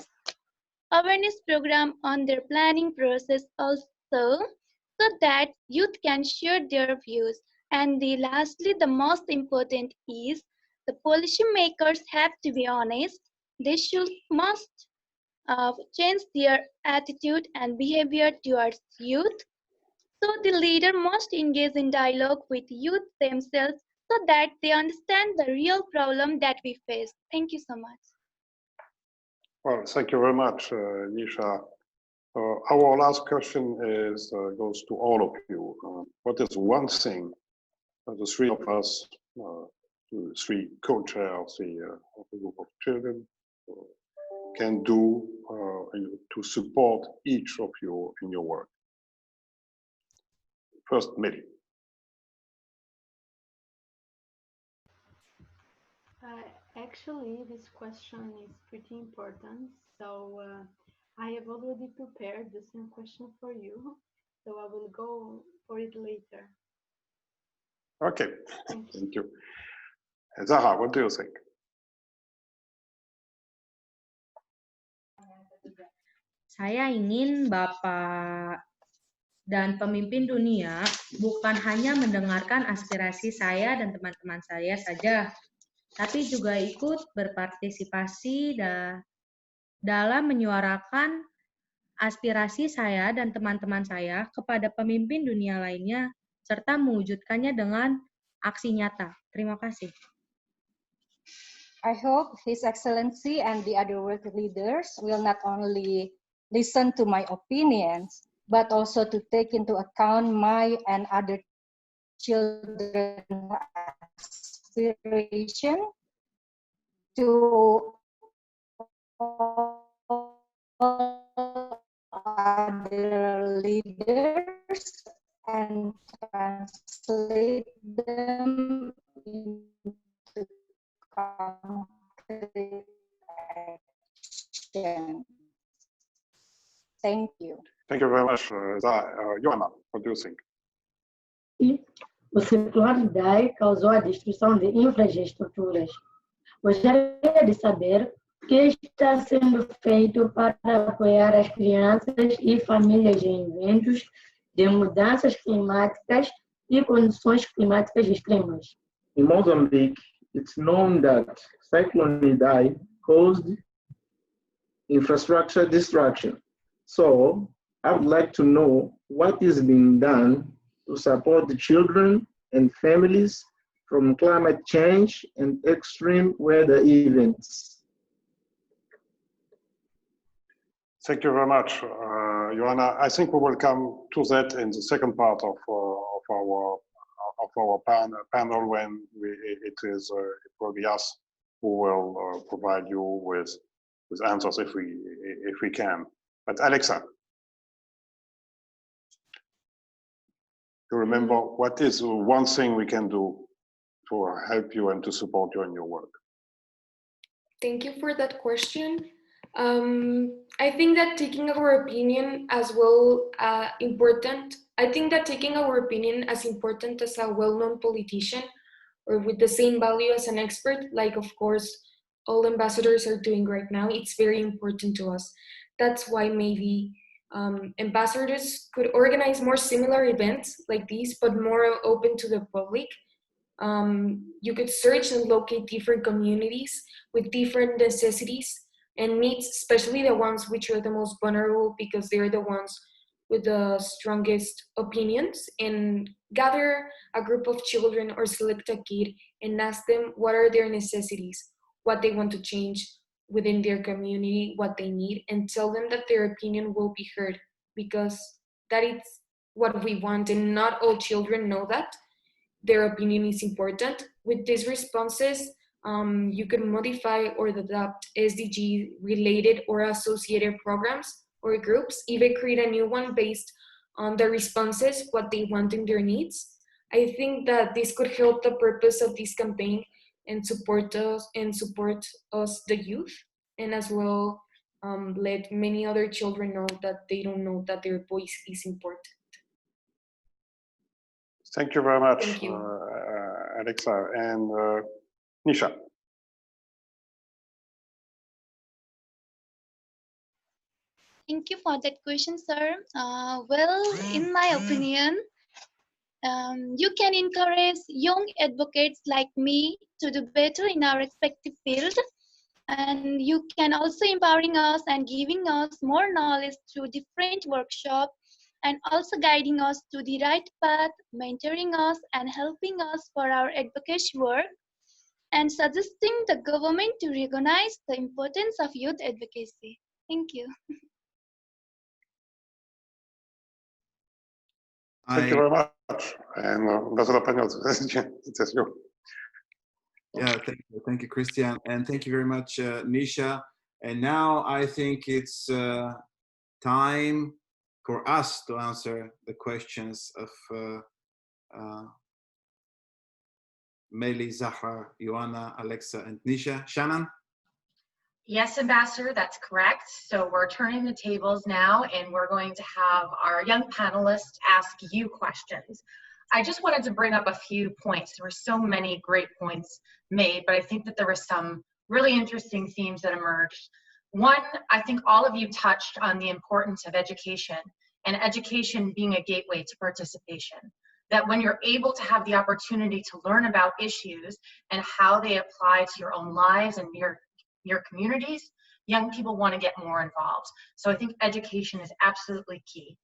Speaker 9: awareness program on their planning process also, so that youth can share their views. And lastly, the most important is the policy makers have to be honest. They must change their attitude and behavior towards youth. So the leader must engage in dialogue with youth themselves so that they understand the real problem that we face. Thank you so much.
Speaker 11: Well, thank you very much, Nisha. Our last question goes to all of you. What is one thing the three of us, the three co-chairs of a group of children, can do to support each of you in your work? First, Mary.
Speaker 3: Actually, this question is pretty important. So I have already prepared the same question for you. So I will go for it later.
Speaker 11: Okay, thank you. Zaha, what do you think?
Speaker 4: Saya ingin Bapak dan pemimpin dunia bukan hanya mendengarkan aspirasi saya dan teman-teman saya saja, tapi juga ikut berpartisipasi dalam menyuarakan aspirasi saya dan teman-teman saya kepada pemimpin dunia lainnya, serta mewujudkannya dengan aksi nyata. Terima kasih.
Speaker 5: I hope His Excellency and the other world leaders will not only listen to my opinions, but also to take into account my and other children's aspiration to other leaders and translate them into concrete action. Thank you.
Speaker 11: Thank you very much, Joanna. What do you think?
Speaker 7: O circular de DAE causou a destruição de infraestruturas. Gostaria de saber o que está sendo feito para apoiar as crianças e famílias em eventos de mudanças climáticas e condições climáticas extremas.
Speaker 8: In Mozambique, it's known that Cyclone Idai caused infrastructure destruction. So I would like to know what is being done to support the children and families from climate change and extreme weather events.
Speaker 11: Thank you very much, Joanna. I think we will come to that in the second part of our panel when it will be us who will provide you with answers if we can. But Alexa, you remember what is one thing we can do to help you and to support you in your work?
Speaker 6: Thank you for that question. I think that taking our opinion as well important. I think that taking our opinion as important as a well-known politician or with the same value as an expert, like of course all ambassadors are doing right now, it's very important to us. That's why maybe ambassadors could organize more similar events like these, but more open to the public. You could search and locate different communities with different necessities and needs, especially the ones which are the most vulnerable because they're the ones with the strongest opinions, and gather a group of children or select a kid and ask them what are their necessities, what they want to change within their community, what they need, and tell them that their opinion will be heard, because that is what we want, and not all children know that their opinion is important. With these responses, you can modify or adapt SDG related or associated programs or groups, even create a new one based on the responses, what they want and their needs. I think that this could help the purpose of this campaign and support us, the youth, and as well let many other children know that they don't know that their voice is important.
Speaker 11: Thank you very much,
Speaker 6: Thank you.
Speaker 11: Alexa. And Nisha.
Speaker 9: Thank you for that question, sir. Well, in my opinion, you can encourage young advocates like me to do better in our respective field. And you can also empowering us and giving us more knowledge through different workshops, and also guiding us to the right path, mentoring us and helping us for our advocacy work, and suggesting the government to recognize the importance of youth advocacy. Thank you.
Speaker 11: Thank you very much. And Ambassador Pañol, it's you.
Speaker 2: Yeah, thank you, Christian, and thank you very much, Nisha. And now I think it's time for us to answer the questions of Meli, Zahra, Ioana, Alexa, and Nisha. Shannon?
Speaker 1: Yes, Ambassador, that's correct. So we're turning the tables now, and we're going to have our young panelists ask you questions. I just wanted to bring up a few points. There were so many great points made, but I think that there were some really interesting themes that emerged. One, I think all of you touched on the importance of education, and education being a gateway to participation. That when you're able to have the opportunity to learn about issues and how they apply to your own lives and your communities, young people want to get more involved. So I think education is absolutely key.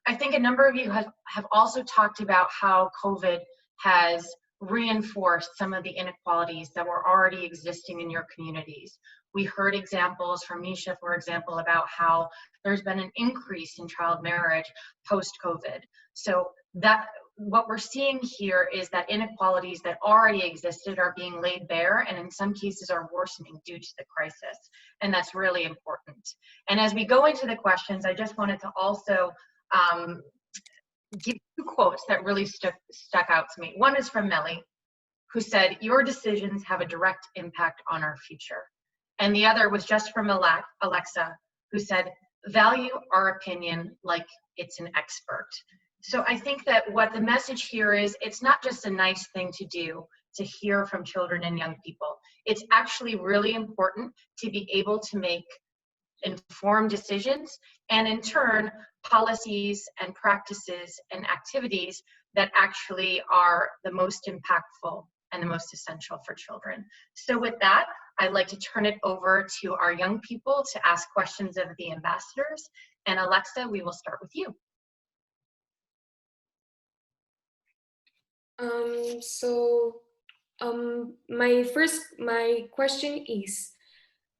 Speaker 1: I think a number of you have also talked about how COVID has reinforced some of the inequalities that were already existing in your communities. We heard examples from Nisha, for example, about how there's been an increase in child marriage post-COVID. So that what we're seeing here is that inequalities that already existed are being laid bare, and in some cases are worsening due to the crisis. And that's really important. And as we go into the questions, I just wanted to also give two quotes that really stuck out to me. One is from Meli, who said, "Your decisions have a direct impact on our future." And the other was just from Alexa, who said, "Value our opinion like it's an expert." So I think that what the message here is, it's not just a nice thing to do to hear from children and young people. It's actually really important to be able to make informed decisions, and in turn, policies and practices and activities that actually are the most impactful and the most essential for children. So with that, I'd like to turn it over to our young people to ask questions of the ambassadors. And Alexa, we will start with you.
Speaker 6: My question is,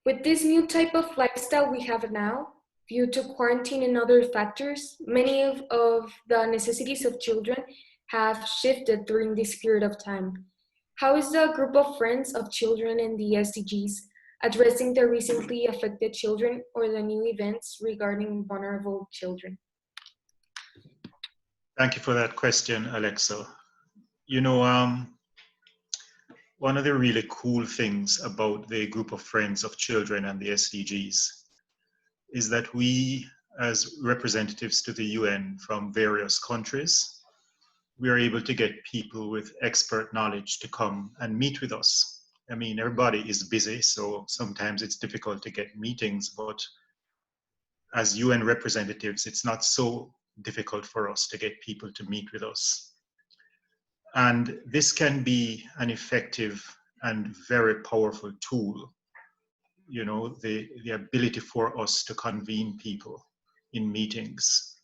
Speaker 6: with this new type of lifestyle we have now, due to quarantine and other factors, many of the necessities of children have shifted during this period of time. How is the group of friends of children and the SDGs addressing the recently affected children or the new events regarding vulnerable children?
Speaker 10: Thank you for that question, Alexa. You know, one of the really cool things about the group of friends of children and the SDGs is that we, as representatives to the UN from various countries, we are able to get people with expert knowledge to come and meet with us. I mean, everybody is busy, so sometimes it's difficult to get meetings, but as UN representatives, it's not so difficult for us to get people to meet with us. And this can be an effective and very powerful tool, you know, the ability for us to convene people in meetings.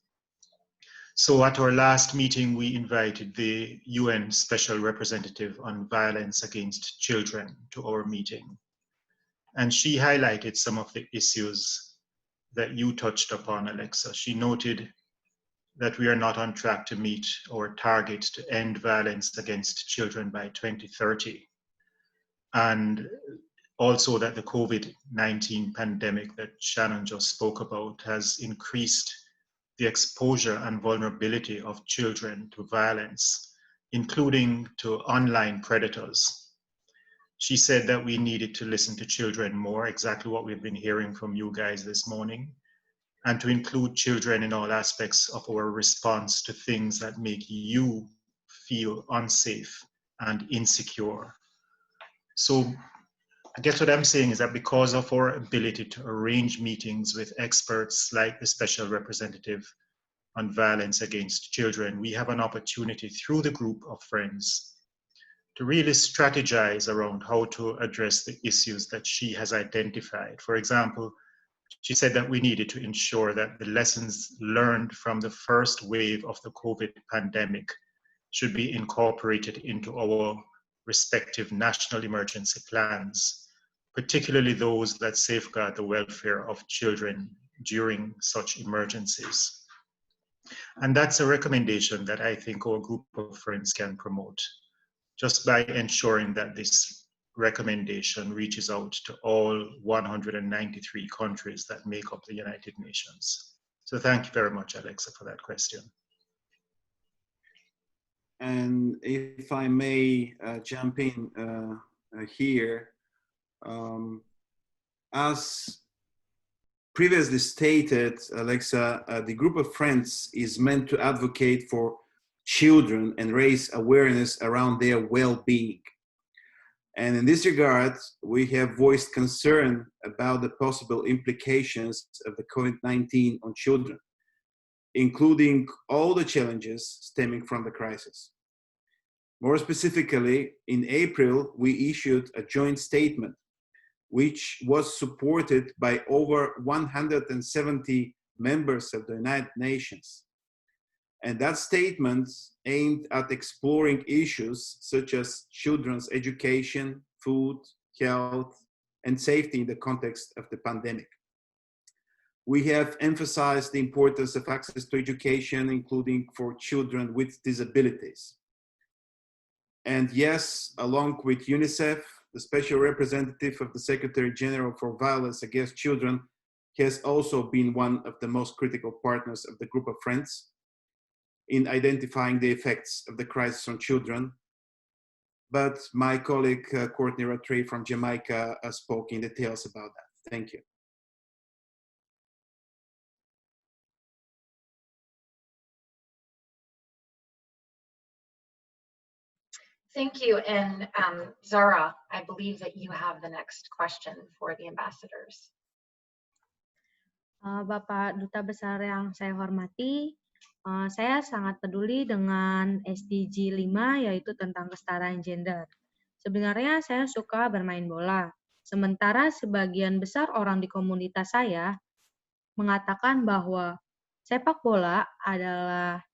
Speaker 10: So at our last meeting, we invited the UN Special Representative on Violence Against Children to our meeting. And she highlighted some of the issues that you touched upon, Alexa. She noted that we are not on track to meet our target to end violence against children by 2030. And also that the COVID-19 pandemic that Shannon just spoke about has increased the exposure and vulnerability of children to violence, including to online predators. She said that we needed to listen to children more, exactly what we've been hearing from you guys this morning, and to include children in all aspects of our response to things that make you feel unsafe and insecure. So I guess what I'm saying is that because of our ability to arrange meetings with experts like the Special Representative on Violence Against Children, we have an opportunity through the group of friends to really strategize around how to address the issues that she has identified. For example, she said that we needed to ensure that the lessons learned from the first wave of the COVID pandemic should be incorporated into our respective national emergency plans, particularly those that safeguard the welfare of children during such emergencies. And that's a recommendation that I think our group of friends can promote, just by ensuring that this recommendation reaches out to all 193 countries that make up the United Nations. So thank you very much, Alexa, for that question.
Speaker 2: And if I may jump in here, as previously stated, Alexa, the group of friends is meant to advocate for children and raise awareness around their well-being. And in this regard, we have voiced concern about the possible implications of the COVID-19 on children, including all the challenges stemming from the crisis. More specifically, in April, we issued a joint statement, which was supported by over 170 members of the United Nations. And that statement aimed at exploring issues such as children's education, food, health, and safety in the context of the pandemic. We have emphasized the importance of access to education, including for children with disabilities. And yes, along with UNICEF, the Special Representative of the Secretary General for Violence Against Children has also been one of the most critical partners of the group of friends in identifying the effects of the crisis on children. But my colleague, Courtney Rattray from Jamaica, spoke in details about that. Thank you.
Speaker 1: Thank you. And Zara, I believe that you have the next question for the ambassadors.
Speaker 4: Bapak Duta Besar yang saya hormati, saya sangat peduli dengan SDG 5, yaitu tentang kesetaraan gender. Sebenarnya saya suka bermain bola, sementara sebagian besar orang di komunitas saya mengatakan bahwa sepak bola adalah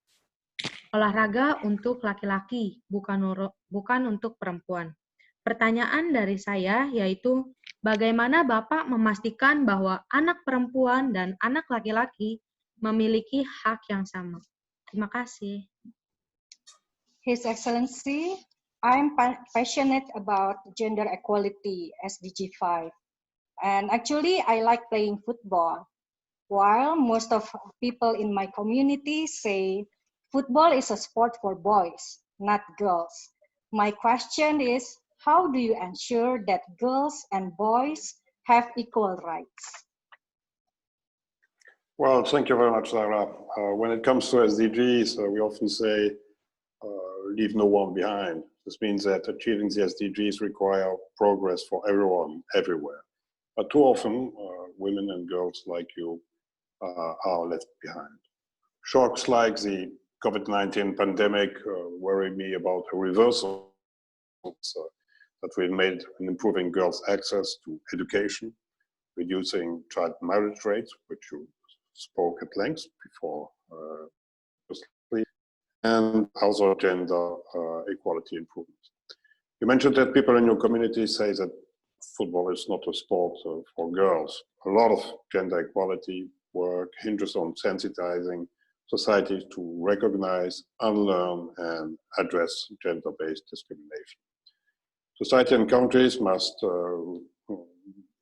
Speaker 4: olahraga untuk laki-laki, bukan untuk perempuan. Pertanyaan dari saya yaitu, bagaimana Bapak memastikan bahwa anak perempuan dan anak laki-laki memiliki hak yang sama? Terima kasih.
Speaker 5: His Excellency, I'm passionate about gender equality, SDG 5. And actually, I like playing football. While most of people in my community say football is a sport for boys, not girls. My question is, how do you ensure that girls and boys have equal rights?
Speaker 11: Well, thank you very much, Sarah. When it comes to SDGs, we often say, leave no one behind. This means that achieving the SDGs require progress for everyone, everywhere. But too often, women and girls like you are left behind. Shocks like the COVID-19 pandemic worry me about a reversal that we made in improving girls' access to education, reducing child marriage rates, which you spoke at length before, and also gender equality improvements. You mentioned that people in your community say that football is not a sport for girls. A lot of gender equality work hinges on sensitizing society to recognize, unlearn, and address gender-based discrimination. Society and countries must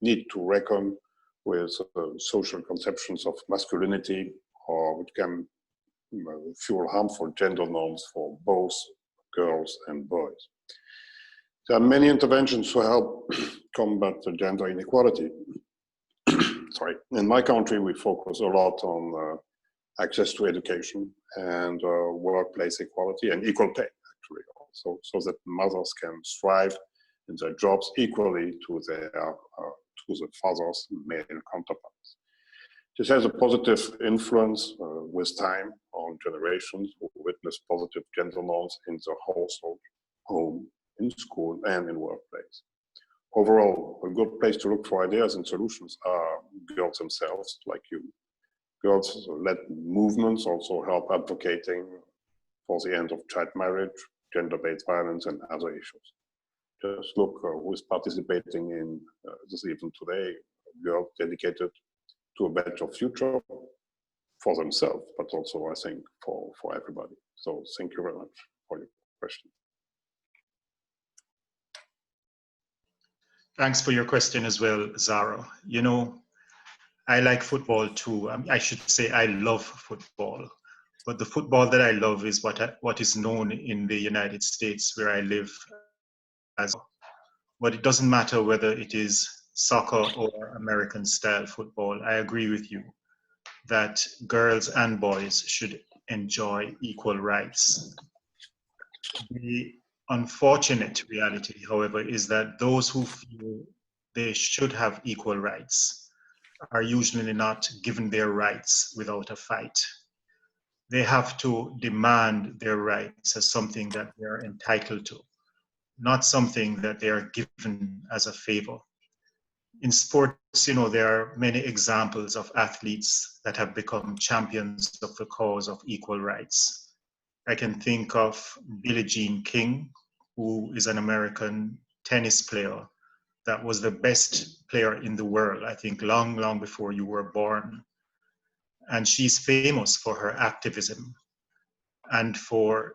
Speaker 11: need to reckon with social conceptions of masculinity, or which can fuel harmful gender norms for both girls and boys. There are many interventions to help combat the gender inequality. Sorry, in my country, we focus a lot on access to education and workplace equality and equal pay, actually, also, so that mothers can thrive in their jobs equally to their the fathers' male counterparts. This has a positive influence with time on generations who witness positive gender norms in their household, home, in school, and in workplace. Overall, a good place to look for ideas and solutions are girls themselves, like you. Girls-led movements also help advocating for the end of child marriage, gender-based violence, and other issues. Just look who is participating in this event today, girls dedicated to a better future for themselves, but also, I think, for everybody. So thank you very much for your question.
Speaker 10: Thanks for your question as well, Zara. You know, I like football too. I should say I love football. But the football that I love is what is known in the United States, where I live, as. But it doesn't matter whether it is soccer or American style football. I agree with you that girls and boys should enjoy equal rights. The unfortunate reality, however, is that those who feel they should have equal rights are usually not given their rights without a fight. They have to demand their rights as something that they are entitled to, not something that they are given as a favor. In sports, you know, there are many examples of athletes that have become champions of the cause of equal rights. I can think of Billie Jean King, who is an American tennis player that was the best player in the world, I think long, long before you were born. And she's famous for her activism and for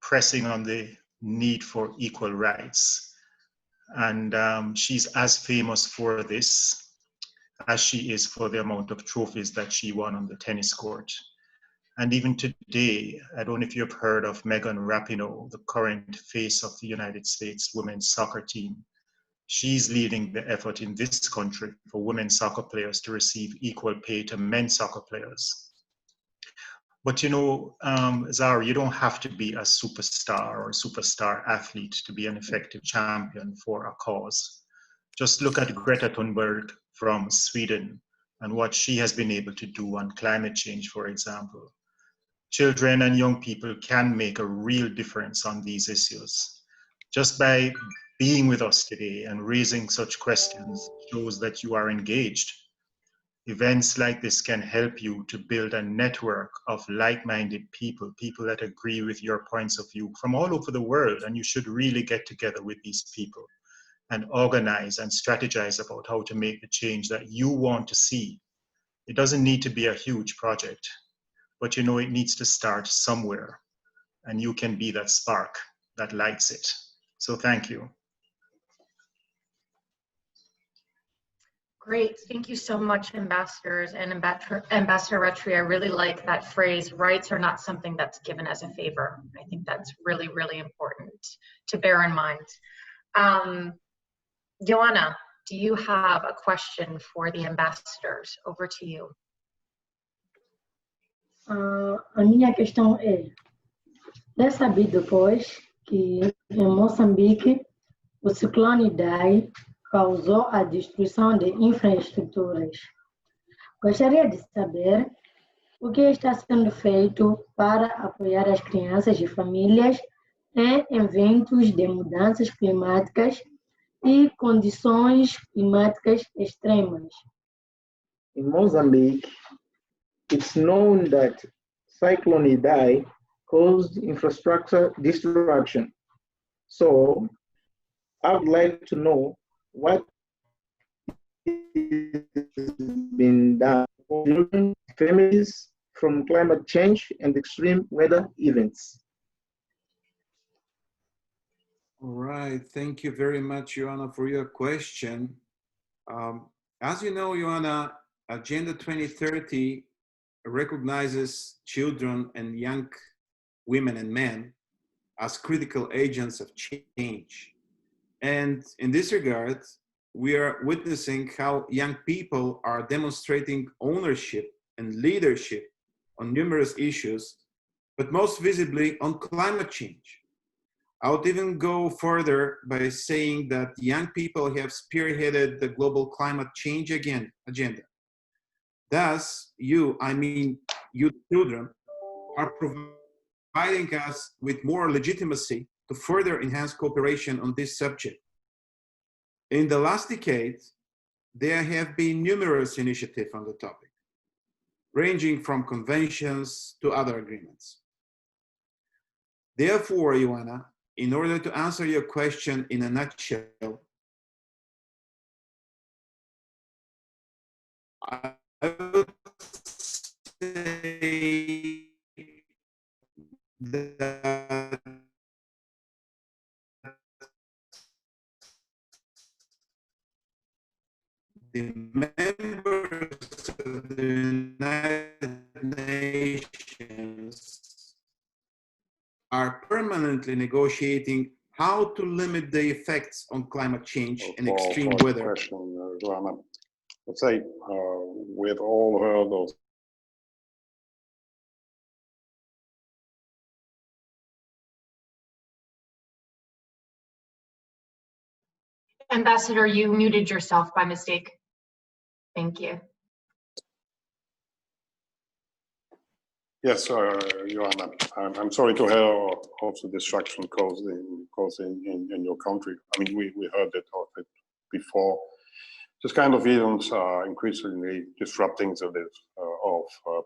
Speaker 10: pressing on the need for equal rights. And she's as famous for this as she is for the amount of trophies that she won on the tennis court. And even today, I don't know if you've heard of Megan Rapinoe, the current face of the United States women's soccer team. She's leading the effort in this country for women soccer players to receive equal pay to men soccer players. But you know, Zara, you don't have to be a superstar or a superstar athlete to be an effective champion for a cause. Just look at Greta Thunberg from Sweden and what she has been able to do on climate change, for example. Children and young people can make a real difference on these issues. Just by being with us today and raising such questions shows that you are engaged. Events like this can help you to build a network of like-minded people, people that agree with your points of view from all over the world, and you should really get together with these people and organize and strategize about how to make the change that you want to see. It doesn't need to be a huge project, but you know it needs to start somewhere, and you can be that spark that lights it. So thank you.
Speaker 1: Great, thank you so much, ambassadors and Ambassador Rattray. I really like that phrase, rights are not something that's given as a favor. I think that's really, really important to bear in mind. Joanna, do you have a question for the ambassadors? Over to you.
Speaker 7: A minha questão é sabido, pois, que em Moçambique o ciclone Idai causou a destruição de infraestruturas. Gostaria de saber o que está sendo feito para apoiar as crianças e famílias em eventos de mudanças climáticas e condições climáticas extremas.
Speaker 8: In Mozambique, it's known that Cyclone Idai caused infrastructure destruction. So I would like to know what is being done for children, families from climate change and extreme weather events.
Speaker 2: All right, thank you very much, Joanna, for your question. As you know, Joanna, Agenda 2030 recognizes children and young women and men as critical agents of change. And in this regard, we are witnessing how young people are demonstrating ownership and leadership on numerous issues, but most visibly on climate change. I would even go further by saying that young people have spearheaded the global climate change agenda. Thus, you children, are providing us with more legitimacy to further enhance cooperation on this subject. In the last decade, there have been numerous initiatives on the topic, ranging from conventions to other agreements. Therefore, Joanna, in order to answer your question in a nutshell, I would say that the members of the United Nations are permanently negotiating how to limit the effects on climate change and extreme weather.
Speaker 11: Question, Joanna. Let's say we've all heard of
Speaker 1: Ambassador, you muted yourself by mistake. Thank you.
Speaker 11: Yes, Joanna, I'm sorry to hear of the destruction caused in your country. I mean, we heard of it before. This kind of events are increasingly disrupting the lives of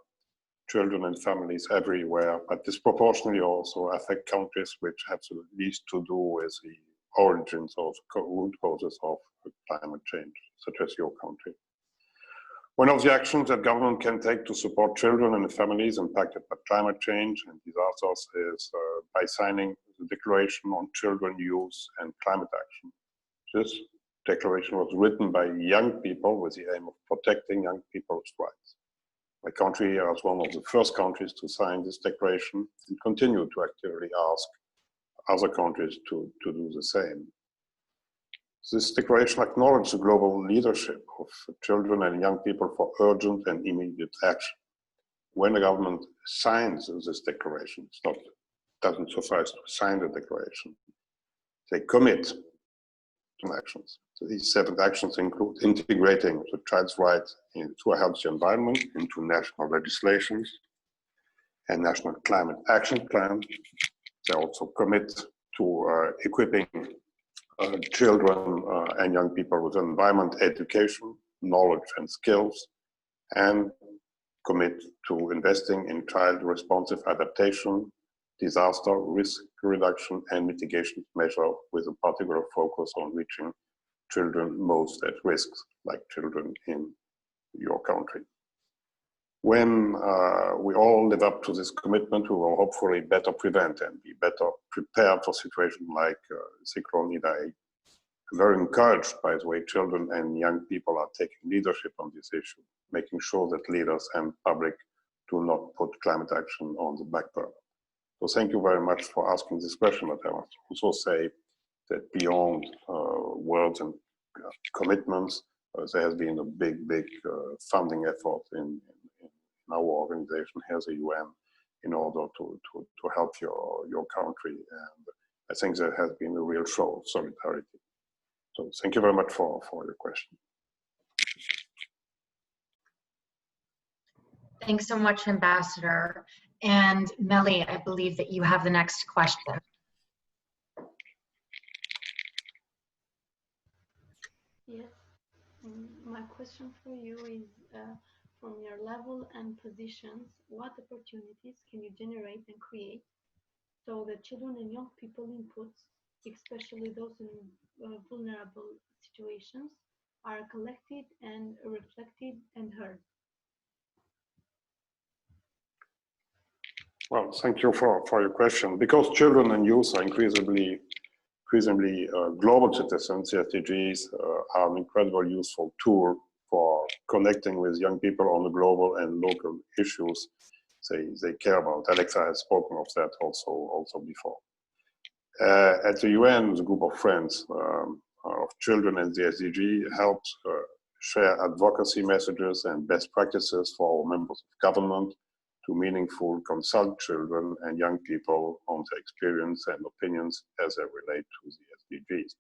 Speaker 11: children and families everywhere, but disproportionately also affect countries which have the least to do with the origins of root causes of climate change, such as your country. One of the actions that government can take to support children and families impacted by climate change and disasters is by signing the Declaration on Children, Youth and Climate Action. This declaration was written by young people with the aim of protecting young people's rights. My country was one of the first countries to sign this declaration and continue to actively ask other countries to do the same. This declaration acknowledges the global leadership of children and young people for urgent and immediate action. When the government signs this declaration, it doesn't suffice to sign the declaration. They commit to actions. So these 7 actions include integrating the child's rights into a healthy environment, into national legislations and national climate action plans. They also commit to equipping children and young people with environment education, knowledge and skills, and commit to investing in child-responsive adaptation, disaster risk reduction and mitigation measures with a particular focus on reaching children most at risk, like children in your country. When we all live up to this commitment, we will hopefully better prevent and be better prepared for situations like Cyclone Idai. I'm very encouraged by the way children and young people are taking leadership on this issue, making sure that leaders and public do not put climate action on the back burner. So thank you very much for asking this question, but I must also say that beyond words and commitments, there has been a big funding effort in our organization here at the UN in order to help your country. And I think there has been a real show of solidarity. So thank you very much for your question.
Speaker 1: Thanks so much, Ambassador. And Melly, I believe that you have the next question.
Speaker 3: Yes, my question for you is, from your level and positions, what opportunities can you generate and create so that children and young people inputs, especially those in vulnerable situations, are collected and reflected and heard?
Speaker 11: Well, thank you for your question. Because children and youth are increasingly global citizens, the SDGs are an incredible useful tool for connecting with young people on the global and local issues they care about. Alexa has spoken of that also before. At the UN, the group of friends of children and the SDG helped share advocacy messages and best practices for our members of government to meaningful consult children and young people on their experience and opinions as they relate to the SDGs.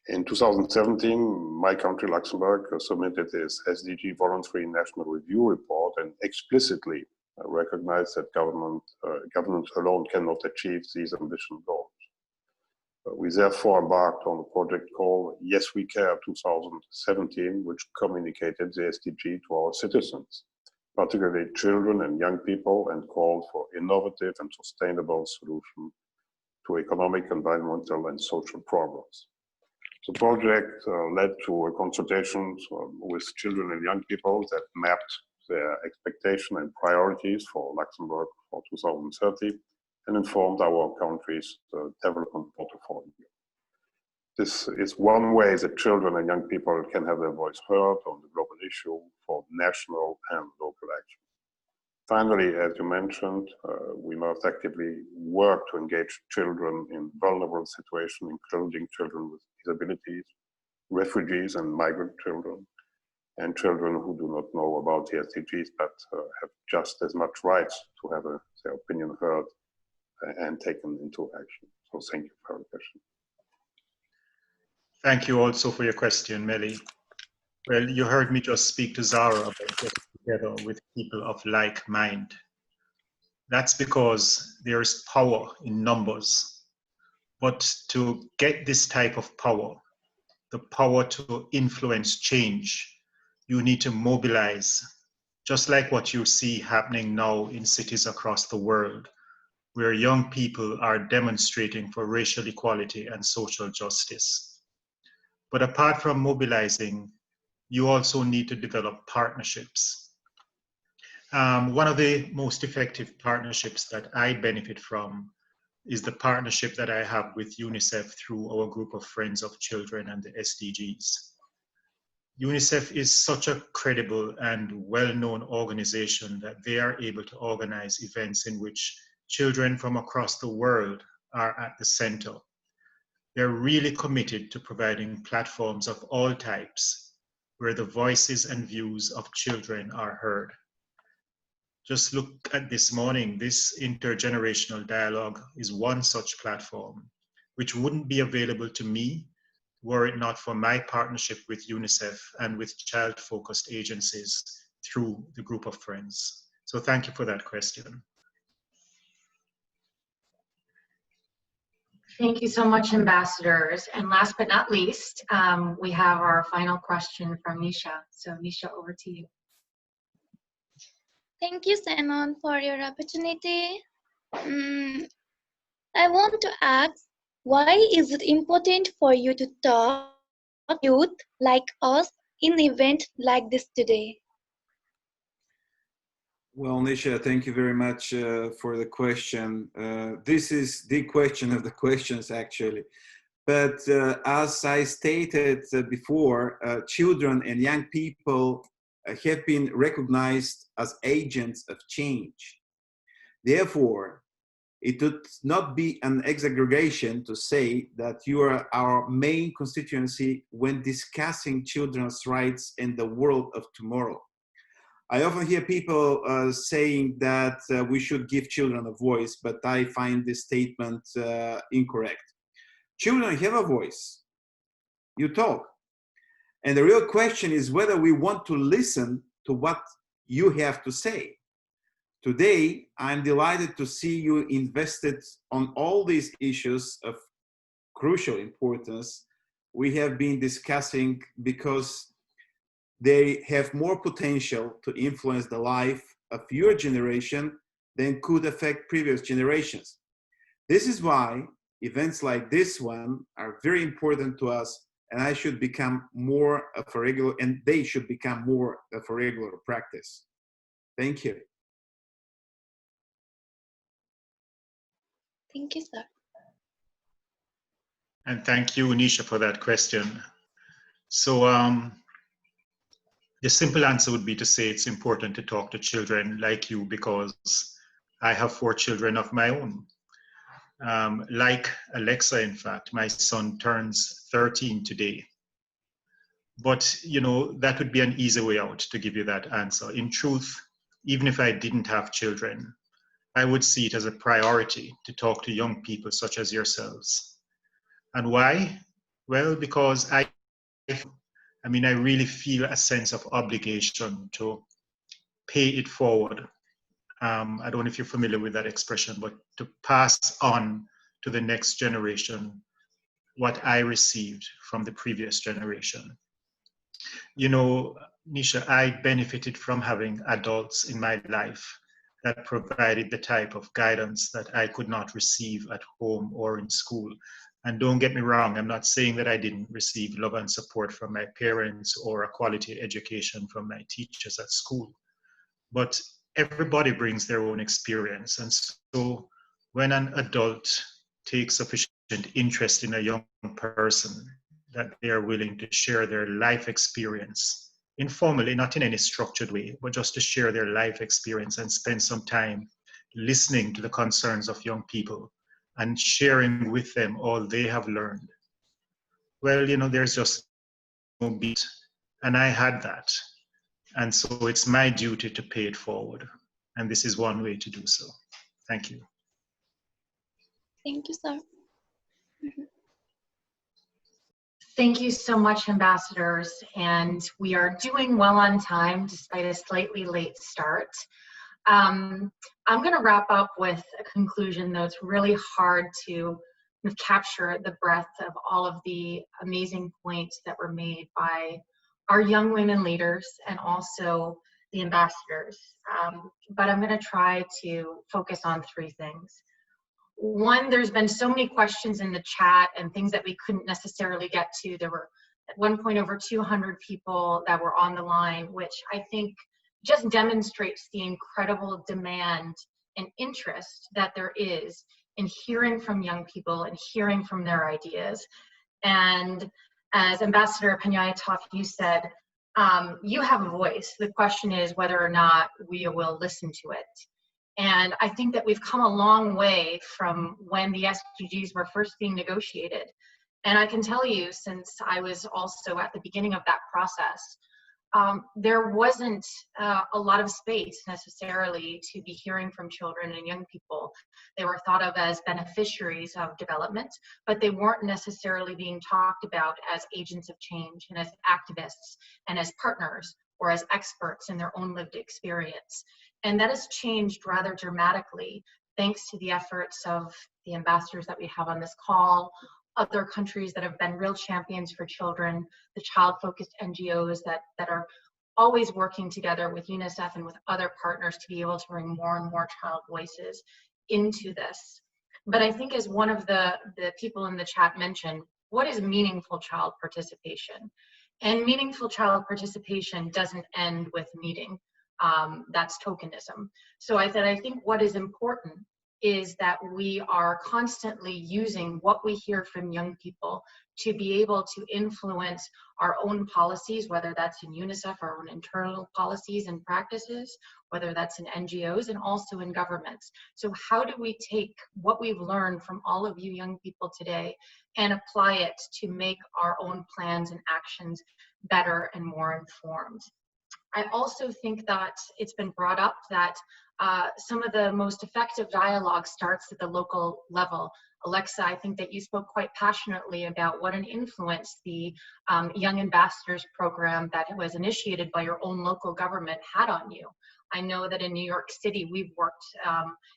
Speaker 11: In 2017, my country, Luxembourg, submitted its SDG Voluntary National Review Report and explicitly recognized that governments alone cannot achieve these ambitious goals. We therefore embarked on a project called Yes We Care 2017, which communicated the SDG to our citizens, particularly children and young people, and called for innovative and sustainable solutions to economic, environmental, and social problems. The project led to a consultation with children and young people that mapped their expectations and priorities for Luxembourg for 2030 and informed our country's development portfolio. This is one way that children and young people can have their voice heard on the global issue for national and local action. Finally, as you mentioned, we must actively work to engage children in vulnerable situations, including children with disabilities, refugees and migrant children, and children who do not know about the SDGs but have just as much rights to have their opinion heard and taken into action. So thank you for the question.
Speaker 10: Thank you also for your question, Melly. Well, you heard me just speak to Zara about getting together with people of like mind. That's because there is power in numbers. But to get this type of power, the power to influence change, you need to mobilize, just like what you see happening now in cities across the world, where young people are demonstrating for racial equality and social justice. But apart from mobilizing, you also need to develop partnerships. One of the most effective partnerships that I benefit from is the partnership that I have with UNICEF through our group of friends of children and the SDGs. UNICEF is such a credible and well-known organization that they are able to organize events in which children from across the world are at the center. They're really committed to providing platforms of all types where the voices and views of children are heard. Just look at this morning, this intergenerational dialogue is one such platform, which wouldn't be available to me were it not for my partnership with UNICEF and with child-focused agencies through the group of friends. So thank you for that question.
Speaker 1: Thank you so much, ambassadors. And last but not least, we have our final question from Nisha. So Nisha, over to you.
Speaker 9: Thank you, Simon, for your opportunity. I want to ask, why is it important for you to talk to youth like us in an event like this today?
Speaker 2: Well, Nisha, thank you very much for the question. This is the question of the questions, actually. But as I stated before, children and young people have been recognized as agents of change. Therefore, It would not be an exaggeration to say that you are our main constituency when discussing children's rights in the world of tomorrow. I often hear people saying that we should give children a voice, but I find this statement incorrect. Children have a voice. You talk. And the real question is whether we want to listen to what you have to say. Today, I'm delighted to see you invested on all these issues of crucial importance we have been discussing, because they have more potential to influence the life of your generation than could affect previous generations. This is why events like this one are very important to us, and I should become more of a regular, and they should become more of a regular practice. Thank you.
Speaker 9: Thank you, sir.
Speaker 10: And thank you, Nisha, for that question. So the simple answer would be to say it's important to talk to children like you, because I have 4 children of my own. Like Alexa, in fact, my son turns 13 today. But, you know, that would be an easy way out to give you that answer. In truth, even if I didn't have children, I would see it as a priority to talk to young people such as yourselves. And why? Well, because I really feel a sense of obligation to pay it forward. I don't know if you're familiar with that expression, but to pass on to the next generation what I received from the previous generation. You know, Nisha, I benefited from having adults in my life that provided the type of guidance that I could not receive at home or in school. And don't get me wrong, I'm not saying that I didn't receive love and support from my parents or a quality education from my teachers at school. But everybody brings their own experience. And so when an adult takes sufficient interest in a young person, that they are willing to share their life experience informally, not in any structured way, but just to share their life experience and spend some time listening to the concerns of young people and sharing with them all they have learned. Well, you know, there's just no beat. And I had that. And so it's my duty to pay it forward. And this is one way to do so. Thank you.
Speaker 9: Thank you, sir.
Speaker 1: Thank you so much, ambassadors. And we are doing well on time despite a slightly late start. I'm going to wrap up with a conclusion, though it's really hard to capture the breadth of all of the amazing points that were made by our young women leaders and also the ambassadors. But I'm going to try to focus on 3 things. One, there's been so many questions in the chat and things that we couldn't necessarily get to. There were at one point over 200 people that were on the line, which I think just demonstrates the incredible demand and interest that there is in hearing from young people and hearing from their ideas. And as Ambassador Peña-Taf, you said, you have a voice. The question is whether or not we will listen to it. And I think that we've come a long way from when the SDGs were first being negotiated. And I can tell you, since I was also at the beginning of that process, there wasn't a lot of space necessarily to be hearing from children and young people. They were thought of as beneficiaries of development, but they weren't necessarily being talked about as agents of change and as activists and as partners or as experts in their own lived experience. And that has changed rather dramatically thanks to the efforts of the ambassadors that we have on this call, other countries that have been real champions for children, the child-focused NGOs that are always working together with UNICEF and with other partners to be able to bring more and more child voices into this. But I think, as one of the people in the chat mentioned, what is meaningful child participation? And meaningful child participation doesn't end with meeting. That's tokenism. So I think what is important is that we are constantly using what we hear from young people to be able to influence our own policies, whether that's in UNICEF, our own internal policies and practices, whether that's in NGOs and also in governments. So how do we take what we've learned from all of you young people today and apply it to make our own plans and actions better and more informed? I also think that it's been brought up that some of the most effective dialogue starts at the local level. Alexa, I think that you spoke quite passionately about what an influence the Young Ambassadors program that was initiated by your own local government had on you. I know that in New York City, we've worked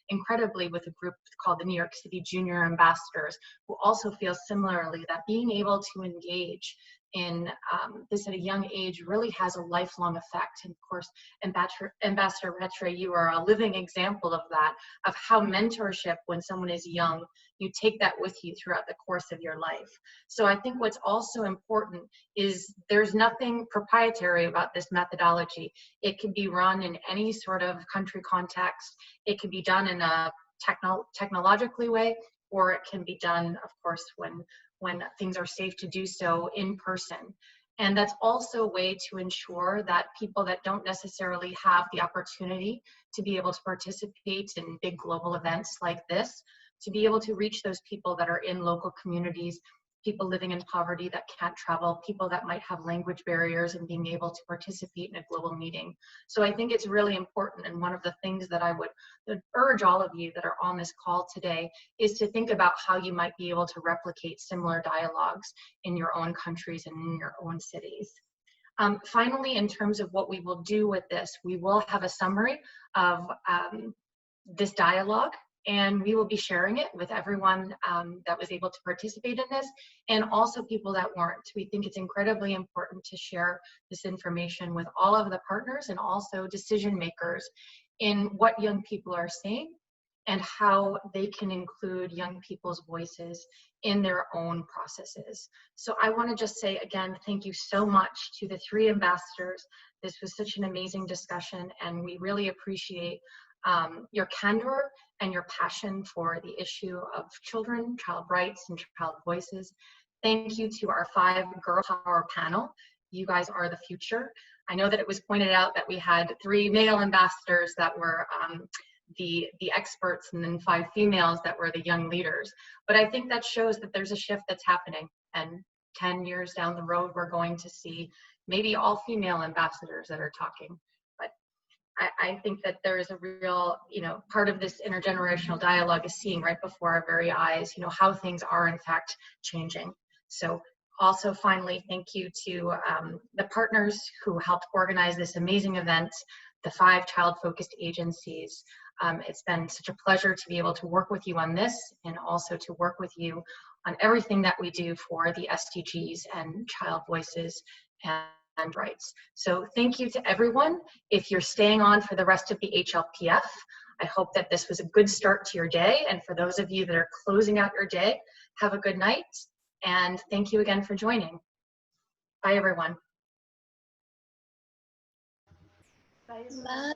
Speaker 1: incredibly with a group called the New York City Junior Ambassadors, who also feel similarly that being able to engage in this at a young age really has a lifelong effect. And of course, Ambassador Retre, you are a living example of that, of how mentorship when someone is young, you take that with you throughout the course of your life. So I think what's also important is there's nothing proprietary about this methodology. It can be run in any sort of country context. It can be done in a technologically way, or it can be done, of course, when things are safe to do so in person. And that's also a way to ensure that people that don't necessarily have the opportunity to be able to participate in big global events like this, to be able to reach those people that are in local communities, people living in poverty that can't travel, people that might have language barriers, and being able to participate in a global meeting. So I think it's really important, and one of the things that I would urge all of you that are on this call today is to think about how you might be able to replicate similar dialogues in your own countries and in your own cities. Finally, in terms of what we will do with this, we will have a summary of this dialogue, and we will be sharing it with everyone that was able to participate in this, and also people that weren't. We think it's incredibly important to share this information with all of the partners and also decision makers in what young people are saying and how they can include young people's voices in their own processes. So I want to just say again, thank you so much to the 3 ambassadors. This was such an amazing discussion, and we really appreciate your candor and your passion for the issue of children, child rights, and child voices. Thank you to our 5 Girl Power panel. You guys are the future. I know that it was pointed out that we had 3 male ambassadors that were the experts, and then 5 females that were the young leaders. But I think that shows that there's a shift that's happening, and 10 years down the road, we're going to see maybe all female ambassadors that are talking. I think that there is a real, part of this intergenerational dialogue is seeing right before our very eyes, how things are in fact changing. So also finally, thank you to the partners who helped organize this amazing event, the 5 child-focused agencies. It's been such a pleasure to be able to work with you on this, and also to work with you on everything that we do for the SDGs and child voices and rights. So thank you to everyone. If you're staying on for the rest of the HLPF, I hope that this was a good start to your day. And for those of you that are closing out your day, have a good night. And thank you again for joining. Bye, everyone.
Speaker 3: Bye.
Speaker 9: Bye.